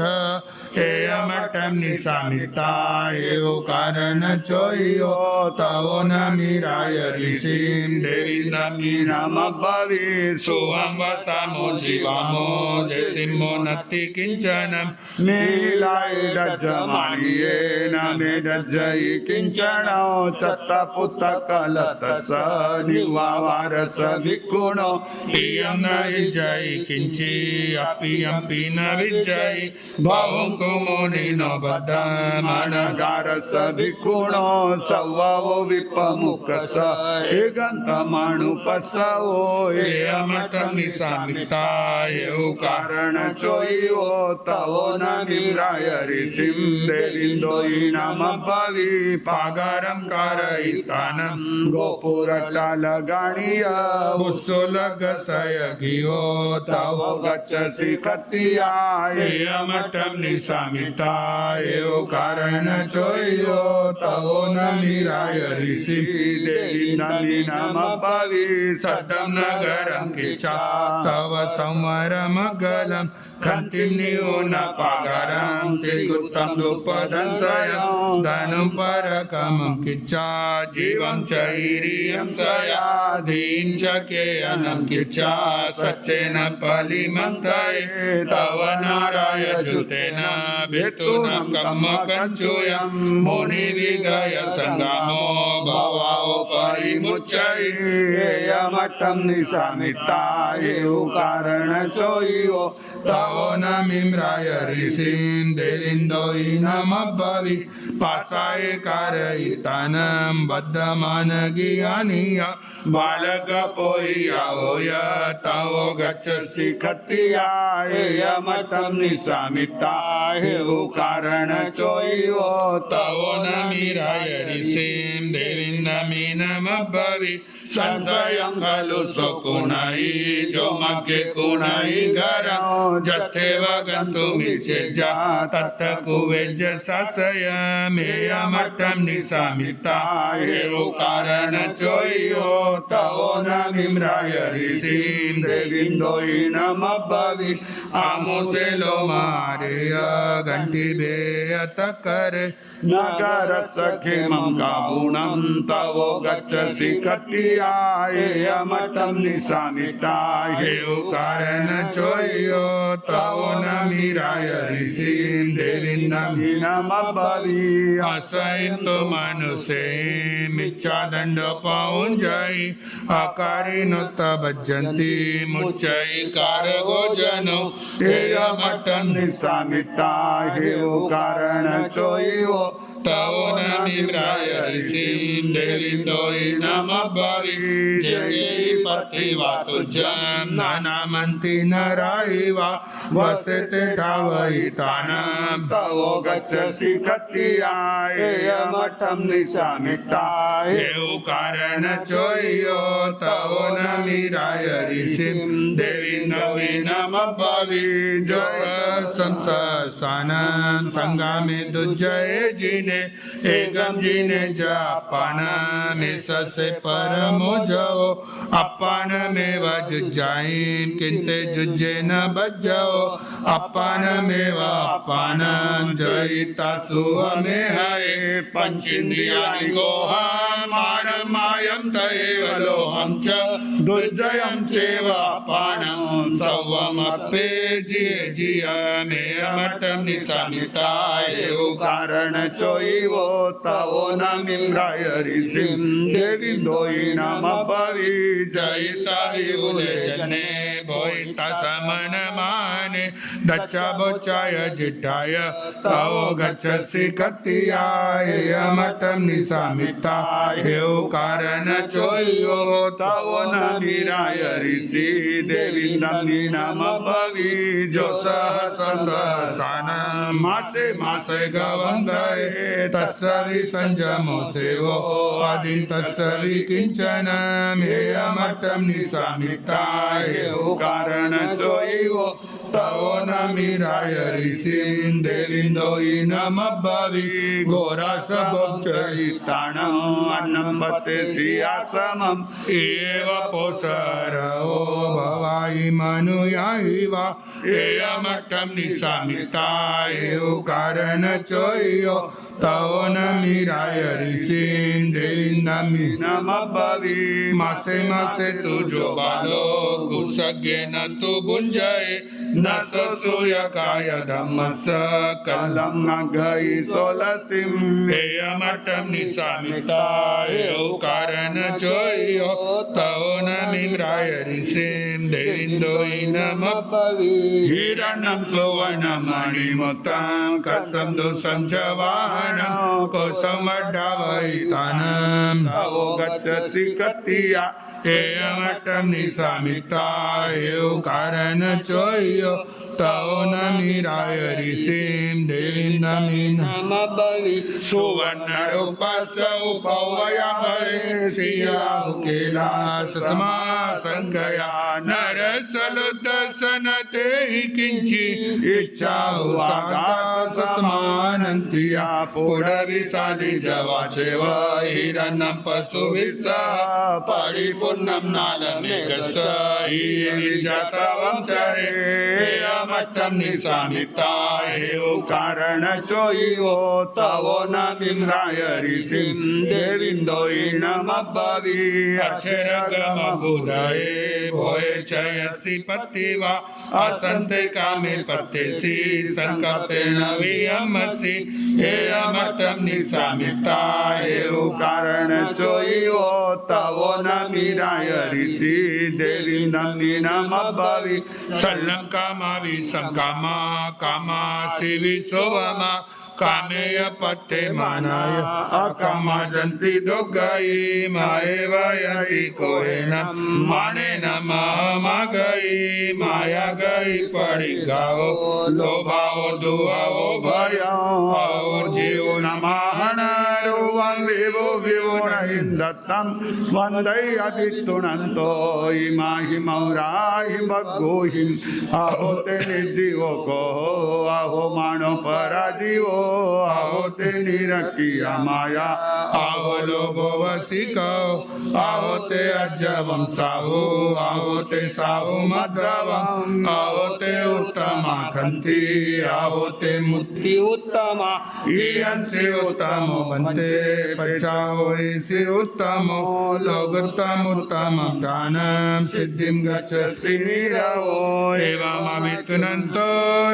एयमटं निसामिताये कारण चोयो तवो नमिराय ऋषिं देविन्दमि नमभवि सोऽहं वसामो जीवामो जयसिंहो नत्ति किञ्चनं नीलाय दज्जमानियेन मे दज्जयि किञ्चनो चत्तपुत्तकलतस निवावारस भिक्खुणो इयं न विज्जयि किञ्चि अपि न विज्जयि बहुं कुमुनिनो बद्धमनगारस भिक्खुणो सववो विपमुखस एगन्तमाणुपसवो एयमटं निसामिताये कारण चोयो तवो नमिराय ऋषिं देविन्दोयि नमभवि पागारं कारयितानं गोपुरटालगाणीय मुस्सुलगसयगियो तवो गच्छसि खत्तियाये एयमटं निसामिताये कारण चोयो तवो नमिराय ऋषिं देविन्दमि नमभवि सतं नगरं किच्चा तव संवरमगलं खन्तिं न्यून पागारं त्रिगुप्तं दुपदंसयं धनं परकमं किच्चा जीवं च ईरियं सयाधीं च केयनं किच्चा सच्चेन पलिमन्तये तव नाराय जुतेन भित्तुनं कम्मकञ्चूयं मुनिविगय सङ्गामो भवाओ परिमुच्चये एयमटं निसामिताये कारण चोयो तवो नमिराय ऋषिं देविन्दोयि नमभवि पासाये कारयितानं बद्धमानगियानीय बालकपोय्या होय तवो गच्छसि खत्तियाये एयमटं निसामिताये कारण चोयो तवो नमिराय ऋषिं देविन्दोयि नमी नम भवि संशयं खलु सकुनाई जो मग्गे कुनाई घर जथेव गन्तुमिच्छेजा तत् कुवेज ससय मेयमठं निसामिता एव कारण चोयो तवो नमिम्राय ऋषिं देविन्दोई नम भवि आमोसे लो मारेय घंटी बेयत करे नगर सखे मम काबुणं तवो गच्छसि कतियाय मठं निसामिताय कारण चोयो तवो नमिराय ऋषिं देविन्दं नम भवि असैतो मनुष्य मिच्छा दंड पाउन जाई आकारिनो तबज्जन्ति मुच्चै कारगो जनो तेय मठं निसामिताय कारण चोयो तवो नमिम्राय ऋषिं देविन्दोई नम भवि जगे पतिवा तुज्जं नानामन्ति नरायिवा वसते ठावयितानं तवो गच्छसि कतियाय मठं निसामिताय कारण चोयो तवो नमिराय ऋषिं देविन्दोई नम भवि जो संसानं संगामे दुज्जये जिने एकम जीने जापान में ससे परमो जाओ अपान में वजुजाइन किंते जुज्जे न बजाओ अपान में वापान जयिता सुआ में है पंचेन्द्रियाणि गोहम मान मायम तयेव लोहम च दुर्जयम चेव अपानम सवम अपे जिये जिया में अमटम निसामिताय कारण चोइवो तवो नमिम्राय ऋषिं देविन्दोई नम भवि जयिता विहुले जने भोयिता समन माने दच्चा बोचाय जिटाय तवो गच्छसि कतियाय मठं निसामिताय कारण चोइवो तवो नमिराय ऋषि देविन्दं नम भवि जो सहसन मासे मासे गवंगाय तस्सवि संजमो सेवो आदिन तस्सवि किंचन मेयमठं निसामिताय कारण चोइवो तवो नमिराय ऋषिं देविन्दोई नम भवि घोरासभोक्षयितानं अन्नं पतेसि आसमम् एव पोसरो भवायि मनुयायि वा एयमठं निसामिताय कारण चोयो तवो नमिराय ऋषिं देविन्दं नम भवि मासे मासे तुजो बालो कुसगे न तु भुंजय न सूयकाय धम्मस कलम न गई सोलसिं एयमठं निसामिताय कारण चोयो तवो नमिराय ऋषिं देविन्दोई नम भवि हिरण्यं सुवर्णं मणिमुक्तं कसं दुसं च वाहनं कोसं वड्ढावयितानं तवो गच्छसि कतिया एयमठं निसामिताय कारण चोयो तवो नमिराय ऋषिं देविन्दं नम भवि सुवर्णरूपस्य उपवया भवे श्रिया कैलास समासंगया नरसलुदर्शन ते किंचि इच्छा सागास समानन्तिया पुडविशाली जवाचेव हिरण्यं पशुविसा परिपूर्णं नालमेघस विद्यातवं चरे मठं निसामिताय कारण चोइवो तवो नमिम्राय ऋषिं देविन्दोई नम भवि अक्षरगम बुधये भोये चयसि पतिवा असन्ते कामे पत्यसि संकल्पेन वियमसि मठं निसामिताय कारण चोइवो तवो नमिराय ऋषि देविन्दं नम भवि सल्लंकामा विसंकामा कामा शिवि सोवमा कामेय पत्ते मानाय अकमा जंती दोगाई माए वयंती कोहेन माने न मा गई माया गई पड़ी गाओ लोभाओ दुआओ भयाओ जीव न महान रुवा विभो विभो नहीं दत्तम वंदे अदितुनंतो इमाहि मौराहि भगोहिम आहोते निर्जीवो को आहो मानो पराजीवो आहोते निरकिया माया आहो लोभो वसिको आहोते अज्जवम साहु आहोते साहु मध्रवम आहोते उत्तमा खंति आहोते मुक्ति उत्तमा इयंसि उत्तमो बन्ते पचाहो इसी उत्तमो लोकोत्तम उत्तम दानम सिद्धिम गच्छसि निरवो एवं अमितुनन्तो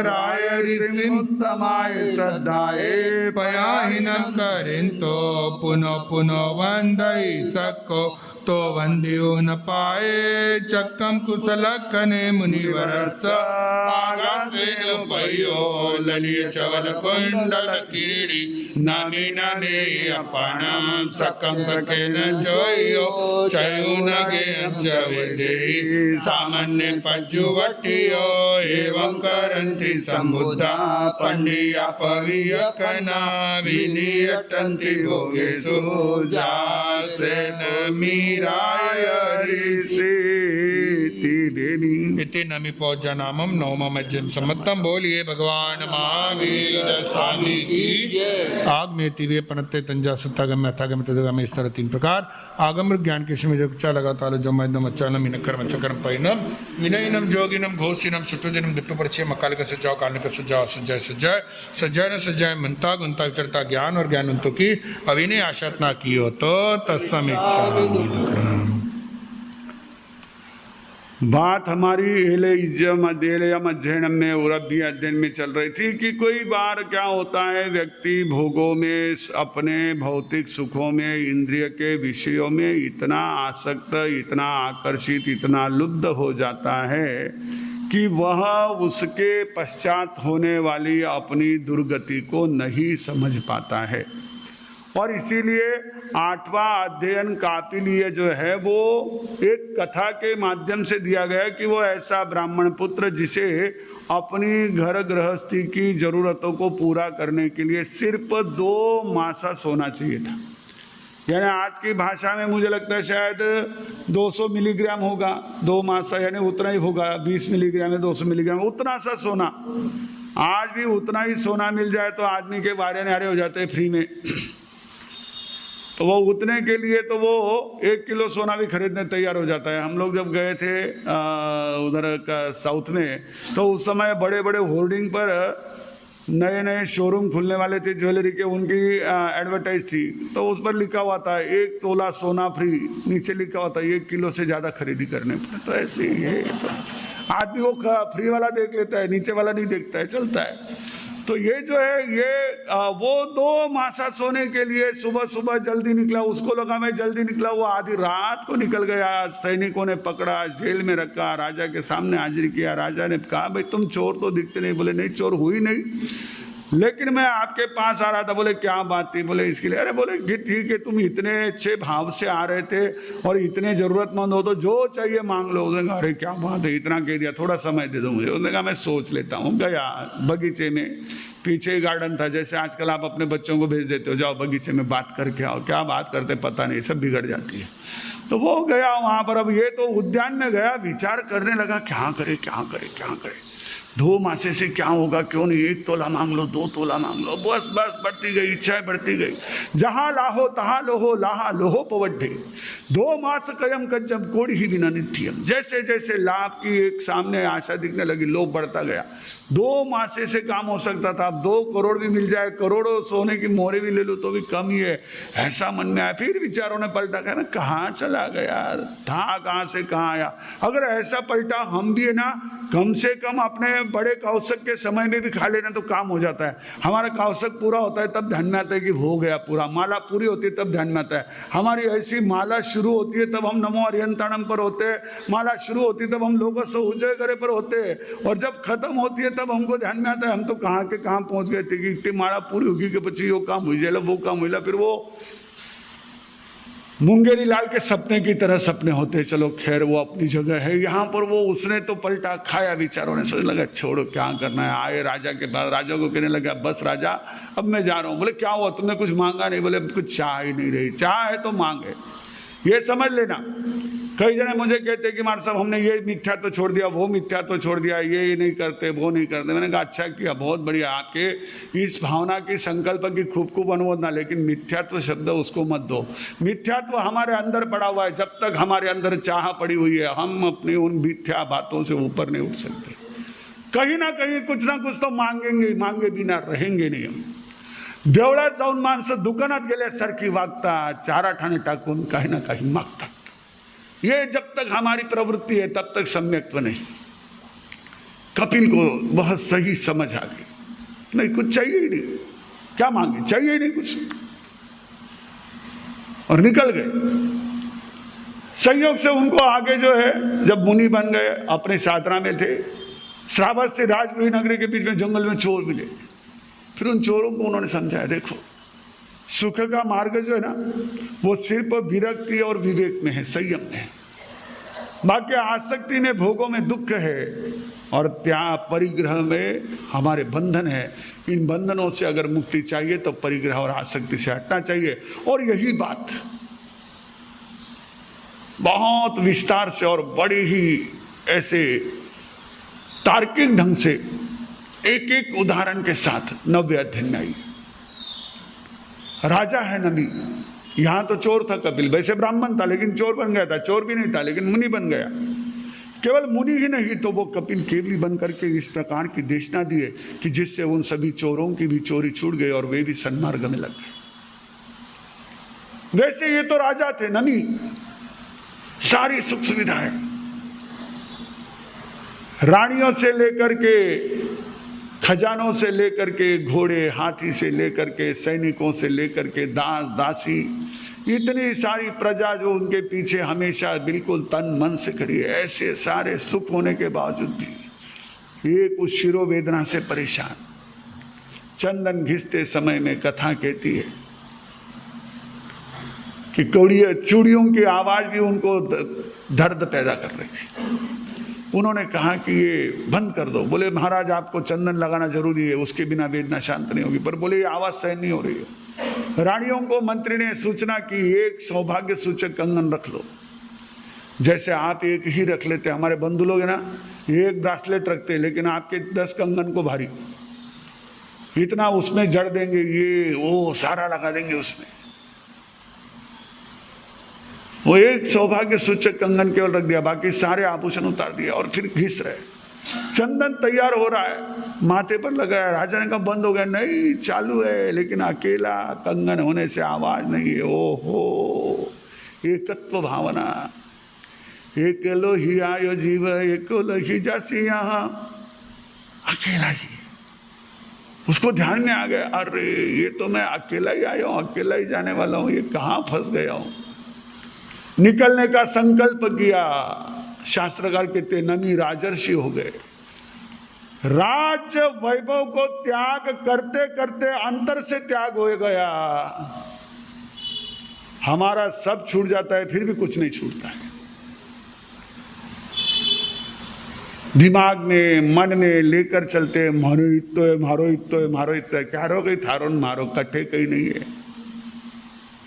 राय ऋषिम उत्तमाय श्रद्धाए पयाहिनं करिन्तो पुनः पुनः वंदई सको तो वंदियो न पाए चक्कम कुशल कने मुनिवरस आगासे न पयो ललिय चवल कुंडल किरीड़ी नानी नाने अपनम सकम सके न जोयो चयु नगे जवे दे सामान्य पज्जुवटियो एवं करन्ति संबुद्धा पंडिया पवियकना विनियटन्ति भोगेषु जासेन मीराय ऋषि इति नमि पौजनामम नवमम अज्जम सम्मतम। बोलिए भगवान महावीर स्वामी की। आग में तिवे पनत्ते तंजा सत्तागम अथागम तदगम इस तरह 3 प्रकार आगम ज्ञान के समय जो लगा तालो जो मैदम अचानम इनकरम चकरम पैनम विनयनम जोगिनम घोषिनम सुटुजनम दिट्टु परिचय मकाल का सजाओ काल का सजाओ सजाय सजाय सजाय न सजाय मनता गुंता विचरता ज्ञान और ज्ञानवंतों की अभिनय आशा ना की हो तो तत्समिच्छा। बात हमारी एलेयम अध्ययन में उरभी अध्ययन में चल रही थी कि कोई बार क्या होता है व्यक्ति भोगों में अपने भौतिक सुखों में इंद्रिय के विषयों में इतना आसक्त इतना आकर्षित इतना लुब्ध हो जाता है कि वह उसके पश्चात होने वाली अपनी दुर्गति को नहीं समझ पाता है। और इसीलिए 8वां अध्ययन कापिलीय जो है वो एक कथा के माध्यम से दिया गया कि वो ऐसा ब्राह्मण पुत्र जिसे अपनी घर गृहस्थी की जरूरतों को पूरा करने के लिए सिर्फ 2 मासा सोना चाहिए था। यानी आज की भाषा में मुझे लगता है शायद 200 मिलीग्राम होगा 2 मासा, यानी उतना ही होगा 20 मिलीग्राम या 200 मिलीग्राम, उतना सा सोना। आज भी उतना ही सोना मिल जाए तो आदमी के बारे नारे हो जाते हैं फ्री में। तो वो उतने के लिए तो वो 1 किलो सोना भी खरीदने तैयार हो जाता है। हम लोग जब गए थे उधर का साउथ में तो उस समय बड़े बड़े होर्डिंग पर नए नए शोरूम खुलने वाले थे ज्वेलरी के, उनकी एडवर्टाइज थी। तो उस पर लिखा हुआ था 1 तोला सोना फ्री, नीचे लिखा हुआ था 1 किलो से ज़्यादा खरीदी करने पर। तो ऐसे ही है, तो आदमी वो फ्री वाला देख लेता है, नीचे वाला नहीं देखता है, चलता है। तो ये जो है ये वो 2 मासा सोने के लिए सुबह सुबह जल्दी निकला, उसको लगा मैं जल्दी निकला, वो आधी रात को निकल गया। सैनिकों ने पकड़ा, जेल में रखा, राजा के सामने हाजिर किया। राजा ने कहा भाई तुम चोर तो दिखते नहीं। बोले नहीं चोर हुई नहीं, लेकिन मैं आपके पास आ रहा था। बोले क्या बात थी? बोले इसके लिए। अरे बोले कि ठीक है, तुम इतने अच्छे भाव से आ रहे थे और इतने जरूरतमंद हो तो जो चाहिए मांग लो। उसने कहा अरे क्या बात है, इतना कह दिया, थोड़ा समय दे दो मुझे। उसने कहा मैं सोच लेता हूँ। गया बगीचे में, पीछे गार्डन था, जैसे आजकल आप अपने बच्चों को भेज देते हो जाओ बगीचे में बात करके आओ। क्या बात करते पता नहीं, सब बिगड़ जाती है। तो वो गया वहाँ पर। अब ये तो उद्यान में गया, विचार करने लगा क्या करे क्या करे क्या करे। 2 मासे से क्या होगा, क्यों नहीं 1 तोला मांग लो, 2 तोला मांग लो। बस बस बढ़ती गई, इच्छाएं बढ़ती गई। जहाँ लाहो तहाँ लोहो, लाहा लोहो पवड्ढे 2 मास कयम कज्जम कोड़ी ही बिना नित्यम। जैसे जैसे लाभ की एक सामने आशा दिखने लगी, लोभ बढ़ता गया। 2 मासे से काम हो सकता था, अब 2 करोड़ भी मिल जाए, करोड़ों सोने की मोहरे भी ले लो तो भी कम ही है, ऐसा मन में आया। फिर विचारों ने पलटा, कहना कहाँ चला गया था, कहाँ से कहाँ आया। अगर ऐसा पलटा हम भी है ना, कम से कम अपने बड़े कौशक के समय में भी खा लेना तो काम हो जाता है। हमारा कौशक पूरा होता है तब ध्यान में आता है कि हो गया पूरा, माला पूरी होती है तब ध्यान में आता है। हमारी ऐसी माला शुरू होती है तब हम नमो अरिहंताणम पर होते हैं, माला शुरू होती है तब हम लोगों से उजय करे पर होते हैं, और जब खत्म होती है तब हमको ध्यान में आता है हम तो कहाँ के कहाँ पहुँच गए थे कि इतनी माला पूरी होगी कि पीछे यो काम हो जाए वो काम हो जाए। फिर वो मुंगेरी लाल के सपने की तरह सपने होते, चलो खैर वो अपनी जगह है। यहाँ पर वो उसने तो पलटा खाया, विचारों ने सोचने लगा छोड़ो क्या करना है। आए राजा के पास, राजा को कहने लगा बस राजा अब मैं जा रहा हूँ। बोले क्या हुआ, तुमने कुछ मांगा नहीं? बोले कुछ चाह ही नहीं रही, चाह है तो मांगे, ये समझ लेना। कई जने मुझे कहते कि मार साहब हमने ये मिथ्या तो छोड़ दिया, वो मिथ्या तो छोड़ दिया, ये नहीं करते वो नहीं करते। मैंने कहा अच्छा किया, बहुत बढ़िया। आपके इस भावना की संकल्प की खूब अनुमोदना, लेकिन मिथ्यात्व शब्द उसको मत दो। मिथ्यात्व हमारे अंदर पड़ा हुआ है, जब तक हमारे अंदर चाह पड़ी हुई है हम अपनी उन मिथ्या बातों से ऊपर नहीं उठ सकते। कहीं ना कहीं कुछ ना कुछ तो मांगेंगे, मांगे बिना रहेंगे नहीं हम। देवळात जाऊन माणसं दुकानात गेल्यासारखी वागतात, चारा ठाणे टाकून काही ना काही मागतात। ये जब तक हमारी प्रवृत्ति है तब तक सम्यक्त्व नहीं। कपिल को बहुत सही समझ आ गई, नहीं कुछ चाहिए ही नहीं, क्या मांगे, चाहिए ही नहीं कुछ, और निकल गए। संयोग से उनको आगे जो है, जब मुनि बन गए, अपने साधना में थे, श्रावस्ती राजपुरी नगरी के बीच में जंगल में चोर मिले। फिर उन चोरों को उन्होंने समझाया देखो सुख का मार्ग जो है ना वो सिर्फ विरक्ति और विवेक में है, संयम में है। बाकी आसक्ति में, भोगों में दुख है, और त्याग परिग्रह में हमारे बंधन है। इन बंधनों से अगर मुक्ति चाहिए तो परिग्रह और आसक्ति से हटना चाहिए। और यही बात बहुत विस्तार से और बड़ी ही ऐसे तार्किक ढंग से एक एक उदाहरण के साथ नव्य अध्ययन में आई। राजा है नमी, यहां तो चोर था कपिल, वैसे ब्राह्मण था लेकिन चोर बन गया था, चोर भी नहीं था लेकिन मुनि बन गया। केवल मुनि ही नहीं तो वो कपिल केवली बन करके इस प्रकार की देशना दिए कि जिससे उन सभी चोरों की भी चोरी छूट गई और वे भी सन्मार्ग में लग गए। वैसे ये तो राजा थे नमी, सारी सुख सुविधाएं, रानियों से लेकर के, खजानों से लेकर के, घोड़े हाथी से लेकर के, सैनिकों से लेकर के, दास दासी, इतनी सारी प्रजा जो उनके पीछे हमेशा बिल्कुल तन मन से खड़ी है। ऐसे सारे सुख होने के बावजूद भी एक उस शिरोवेदना से परेशान। चंदन घिसते समय में कथा कहती है कि चूड़ियों की आवाज भी उनको दर्द पैदा कर रही थी। उन्होंने कहा कि ये बंद कर दो। बोले महाराज आपको चंदन लगाना जरूरी है, उसके बिना वेदना शांत नहीं होगी। पर बोले ये आवाज सहन नहीं हो रही है। रानियों को मंत्री ने सूचना की एक सौभाग्य सूचक कंगन रख लो, जैसे आप एक ही रख लेते। हमारे बंधु लोग है ना, एक ब्रासलेट रखते लेकिन आपके 10 कंगन को भारी, इतना उसमें जड़ देंगे, ये वो सारा लगा देंगे उसमें। वो एक सौभाग्य सूचक कंगन केवल रख दिया, बाकी सारे आभूषण उतार दिया और फिर घिस रहे। चंदन तैयार हो रहा है, माथे पर लगा है। राजा ने कहा बंद हो गया। नहीं चालू है, लेकिन अकेला कंगन होने से आवाज नहीं है। ओहो, एकत्व भावना, एकेलो ही आयो जीव, एकेलो ही जासी यहाँ, अकेला ही। उसको ध्यान में आ गया, अरे ये तो मैं अकेला ही आया हूँ, अकेला ही जाने वाला हूँ, ये कहाँ फंस गया हूँ। निकलने का संकल्प किया। शास्त्रकार कहते नमी राजर्षि हो गए। राज वैभव को त्याग करते करते अंतर से त्याग हो गया। हमारा सब छूट जाता है फिर भी कुछ नहीं छूटता है। दिमाग में, मन में लेकर चलते, मारो इतो है, मारो इतो है, मारो इतो है। क्या रो गई थारो मारो, कट्ठे कहीं नहीं है।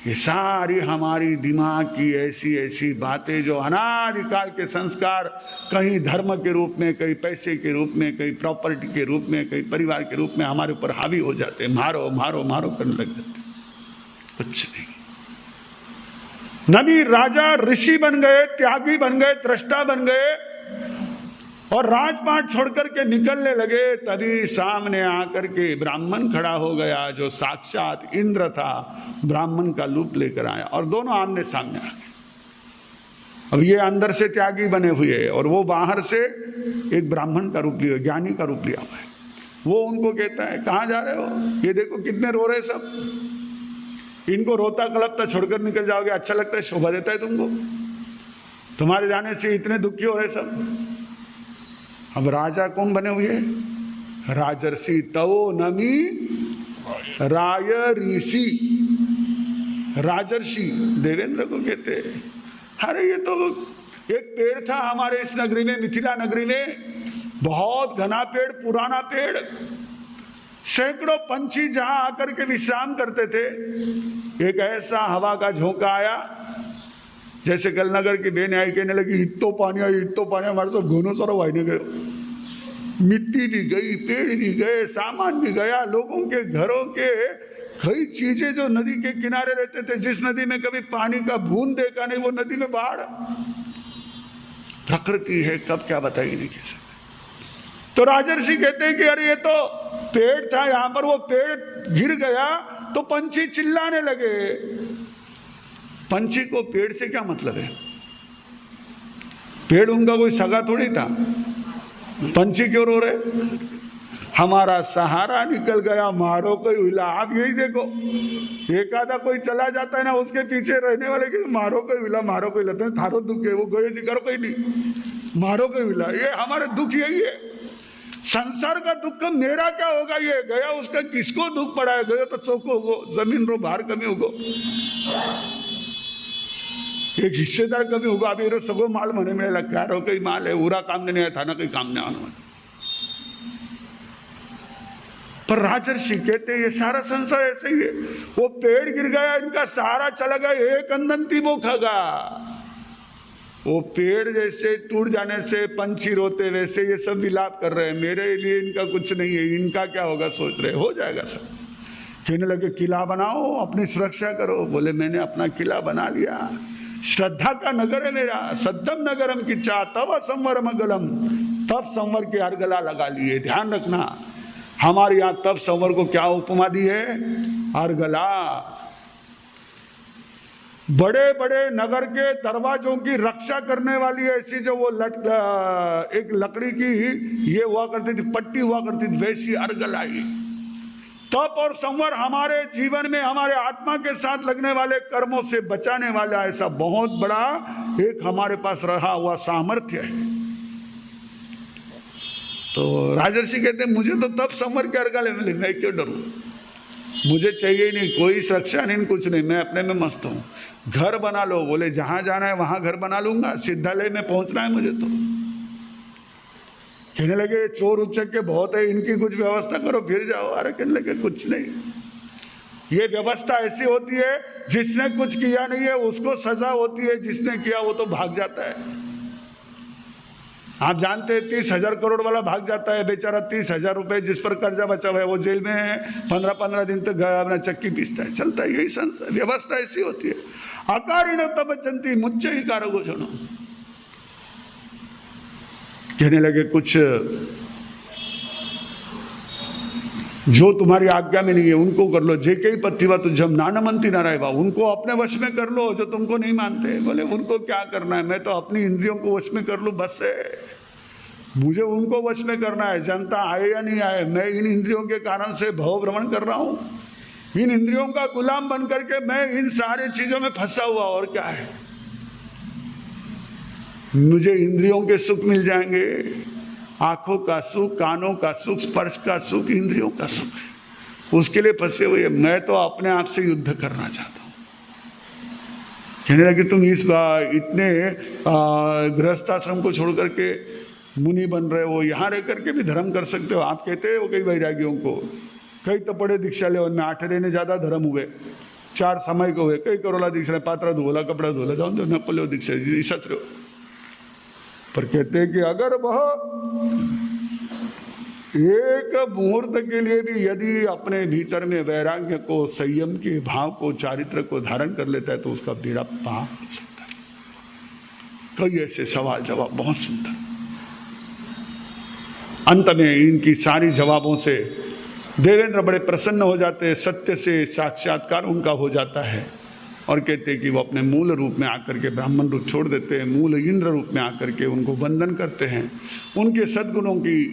ये सारी हमारी दिमाग की ऐसी ऐसी बातें जो अनादिकाल के संस्कार, कहीं धर्म के रूप में, कहीं पैसे के रूप में, कहीं प्रॉपर्टी के रूप में, कहीं परिवार के रूप में हमारे ऊपर हावी हो जाते हैं। मारो मारो मारो करने लग जाते हैं। कुछ नहीं। नबी राजा ऋषि बन गए, त्यागी बन गए, दृष्टा बन गए और राजपाट छोड़कर के निकलने लगे। तभी सामने आकर के ब्राह्मण खड़ा हो गया जो साक्षात इंद्र था, ब्राह्मण का रूप लेकर आया और दोनों आमने सामने आ गए। अब ये अंदर से त्यागी बने हुए हैं और वो बाहर से एक ब्राह्मण का रूप लिया, ज्ञानी का रूप लिया हुआ है। वो उनको कहता है कहाँ जा रहे हो? ये देखो कितने रो रहे सब, इनको रोता कलपता छोड़कर निकल जाओगे? अच्छा लगता है, शोभा देता है तुमको? तुम्हारे जाने से इतने दुखी हो रहे सब। अब राजा कौन बने हुए? राजर्षि। तवो नमी राय ऋषि। राजर्षि देवेंद्र को कहते, अरे ये तो एक पेड़ था हमारे इस नगरी में, मिथिला नगरी में, बहुत घना पेड़, पुराना पेड़, सैकड़ों पंछी जहां आकर के विश्राम करते थे। एक ऐसा हवा का झोंका आया, जैसे कलनगर की बेन आई, कहने लगी इतो पानी आई, इतो पानी, हमारे तो घोनों सारा वाहिने गए, मिट्टी भी गई, पेड़ भी गए, सामान भी गया, लोगों के घरों के कई चीजें जो नदी के किनारे रहते थे, जिस नदी में कभी पानी का बूंद देखा नहीं, वो नदी में बाढ़। प्रकृति है, कब क्या बताइए नहीं कह सकते। तो राजर्षि कहते हैं कि अरे ये तो पेड़ था, यहां पर वो पेड़ गिर गया तो पंछी चिल्लाने लगे। पंछी को पेड़ से क्या मतलब है? पेड़ उनका कोई सगा थोड़ी था, पंछी क्यों रो रहे? हमारा सहारा निकल गया, मारो कोई हिला। आप यही देखो, एक आधा कोई चला जाता है ना, उसके पीछे रहने वाले की मारो कोई हिला, मारो कोई हिला, थारो दुख है, वो गए जी करो कोई नहीं, मारो कोई हिला। ये हमारे दुख यही है। संसार का दुख मेरा क्या होगा, ये गया उसका किसको दुख पड़ा है? गयो तो चौको होगो, जमीन रो बाहर कमी होगो, एक हिस्सेदार कमी होगा। अभी रो सगो माल मने में लगता है, कई माल है, पूरा काम नहीं आया था ना, कहीं काम नहीं आना। पर राजर्षि कहते ये सारा संसार ऐसे ही है। वो पेड़ गिर गया, इनका सहारा चला गया, एक अंदंती वो खगा। वो पेड़ जैसे टूट जाने से पंछी रोते, वैसे ये सब विलाप कर रहे हैं, मेरे लिए इनका कुछ नहीं है, इनका क्या होगा सोच रहे। हो जाएगा सब। कहने लगे किला बनाओ, अपनी सुरक्षा करो। बोले मैंने अपना किला बना लिया, श्रद्धा का नगर है मेरा। सद्धम नगरम किच्चा तब संवर मगलम, तब संवर के अर्गला लगा लिए। ध्यान रखना, हमारे यहाँ तब संवर को क्या उपमा दी है? अर्गला। बड़े बड़े नगर के दरवाजों की रक्षा करने वाली ऐसी जो वो एक लकड़ी की ये हुआ करती थी, पट्टी हुआ करती थी, वैसी अर्गला आई। तप और संवर हमारे जीवन में, हमारे आत्मा के साथ लगने वाले कर्मों से बचाने वाला ऐसा बहुत बड़ा एक हमारे पास रहा हुआ सामर्थ्य है। तो राजर्षि कहते मुझे तो तप संवर के अर्गले मिले, मैं क्यों डरूं? मुझे चाहिए ही नहीं, कोई सुरक्षा नहीं, कुछ नहीं, मैं अपने में मस्त हूं। घर बना लो। बोले जहां जाना है वहां घर बना लूंगा, सिद्धालय में पहुंचना है मुझे तो। कहने लगे चोर उच्चक के बहुत है, इनकी कुछ व्यवस्था करो फिर जाओ। अरे कहने लगे कुछ नहीं, ये व्यवस्था ऐसी होती है जिसने कुछ किया नहीं है उसको सजा होती है, जिसने किया वो तो भाग जाता है। आप जानते हैं 30,000 करोड़ वाला भाग जाता है बेचारा। 30,000 रुपए जिस पर कर्जा बचा हुआ है वो जेल में 15-15 दिन तक अपना चक्की पीसता है, चलता है। यही संसार व्यवस्था ऐसी होती है। अकारिण तब चंती मुच्च ही कारगो जनो। कहने लगे कुछ जो तुम्हारी आज्ञा में नहीं है उनको कर लो। जे कई पत्तिवा तुझम नानमंती ना रहेगा, उनको अपने वश में कर लो जो तुमको नहीं मानते। बोले उनको क्या करना है, मैं तो अपनी इंद्रियों को वश में कर लूं बस है। मुझे उनको वश में करना है, जनता आए या नहीं आए, मैं इन इंद्रियों के कारण से भव भ्रमण कर रहा हूं। इन इंद्रियों का गुलाम बन करके मैं इन सारी चीजों में फंसा हुआ, और क्या है। मुझे इंद्रियों के सुख मिल जाएंगे, आंखों का सुख, कानों का सुख, स्पर्श का सुख, इंद्रियों का सुख, उसके लिए फंसे हुए। मैं तो अपने आप से युद्ध करना चाहता हूं। कहने लगे तुम इस इतने गृहस्थ आश्रम को छोड़ करके मुनि बन रहे हो, यहाँ रह करके भी धर्म कर सकते हो। आप कहते हो कई वैरागियों को, कई तो पढ़े दीक्षा ले, उनमें 8 रहने ज्यादा धर्म हुए, 4 समय को हुए, कई करोला दीक्षा, पात्रा धोला, कपड़ा धोला, जाओ तो नपलो दीक्षा ईशत्र। पर कहते हैं कि अगर वह एक मुहूर्त के लिए भी यदि अपने भीतर में वैराग्य को, संयम के भाव को, चारित्र को धारण कर लेता है तो उसका बेड़ा पार हो सकता है। कई ऐसे सवाल जवाब बहुत सुंदर। अंत में इनकी सारी जवाबों से देवेंद्र बड़े प्रसन्न हो जाते हैं, सत्य से साक्षात्कार उनका हो जाता है और कहते हैं कि वो अपने मूल रूप में आकर के ब्राह्मण रूप छोड़ देते हैं, मूल इंद्र रूप में आकर के उनको वंदन करते हैं, उनके सद्गुणों की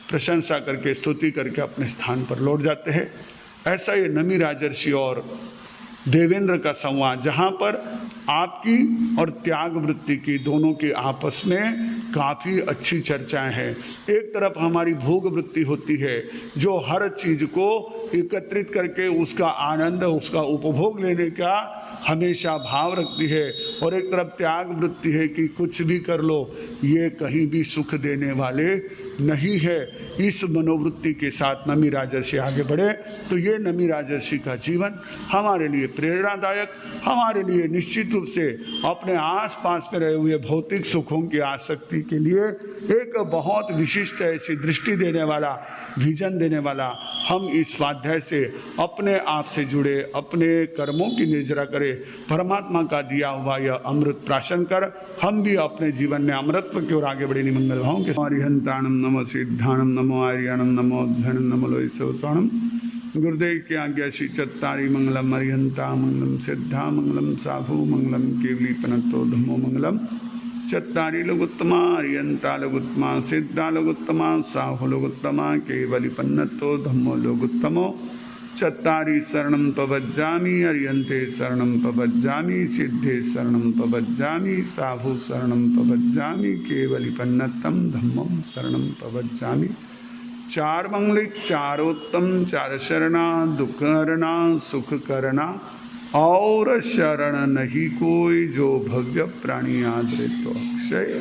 प्रशंसा करके, स्तुति करके अपने स्थान पर लौट जाते हैं। ऐसा ये नमी राजर्षि और देवेंद्र का संवाद, जहाँ पर आपकी और त्याग वृत्ति की दोनों के आपस में काफ़ी अच्छी चर्चाएं हैं। एक तरफ हमारी भोग वृत्ति होती है जो हर चीज़ को एकत्रित करके उसका आनंद, उसका उपभोग लेने का हमेशा भाव रखती है, और एक तरफ त्याग वृत्ति है कि कुछ भी कर लो, ये कहीं भी सुख देने वाले नहीं है। इस मनोवृत्ति के साथ नमी राजर्षि आगे बढ़े तो ये नमी राजर्षि का जीवन हमारे लिए प्रेरणादायक, हमारे लिए निश्चित रूप से अपने आसपास में रहे हुए भौतिक सुखों की आसक्ति के लिए एक बहुत विशिष्ट ऐसी दृष्टि देने वाला, विजन देने वाला। हम इस स्वाध्याय से अपने आप से जुड़े, अपने कर्मों की निर्जरा करें, परमात्मा का दिया हुआ यह अमृत प्राशन कर हम भी अपने जीवन में अमृतत्व की ओर आगे बढ़े। निमंगल भावों के हरिहंताणम नमो सिद्धाणम नमो आर्याणम नमो अध्ययनम नमो लोयसवसाणम। गुरुदेव की आज्ञा श्री चत्तारी मंगलम अरिहंता मंगलम सिद्धा मंगलम साधु मंगलम केवली पनतो धम्मो मंगलम। चत्तारी लोगोत्तमा अरिहंता लोगोत्तमा सिद्धा लोगोत्तमा साहु लोगोत्तमा केवली पन्नतो धम्मो लोगोत्तमो। चत्तारी शरणं पवज्जामि अरिहन्ते शरणं पवज्जामि सिद्धे शरणं पवज्जामि साधु शरणं पवज्जामि केवली पन्नतं धम्मं शरणं पवज्जामि। चार मंगलिक चारोत्तम, चार शरणा, दुख हरना सुख करना, और शरण नहीं कोई जो भव्य प्राणी आदरे तो अक्षय।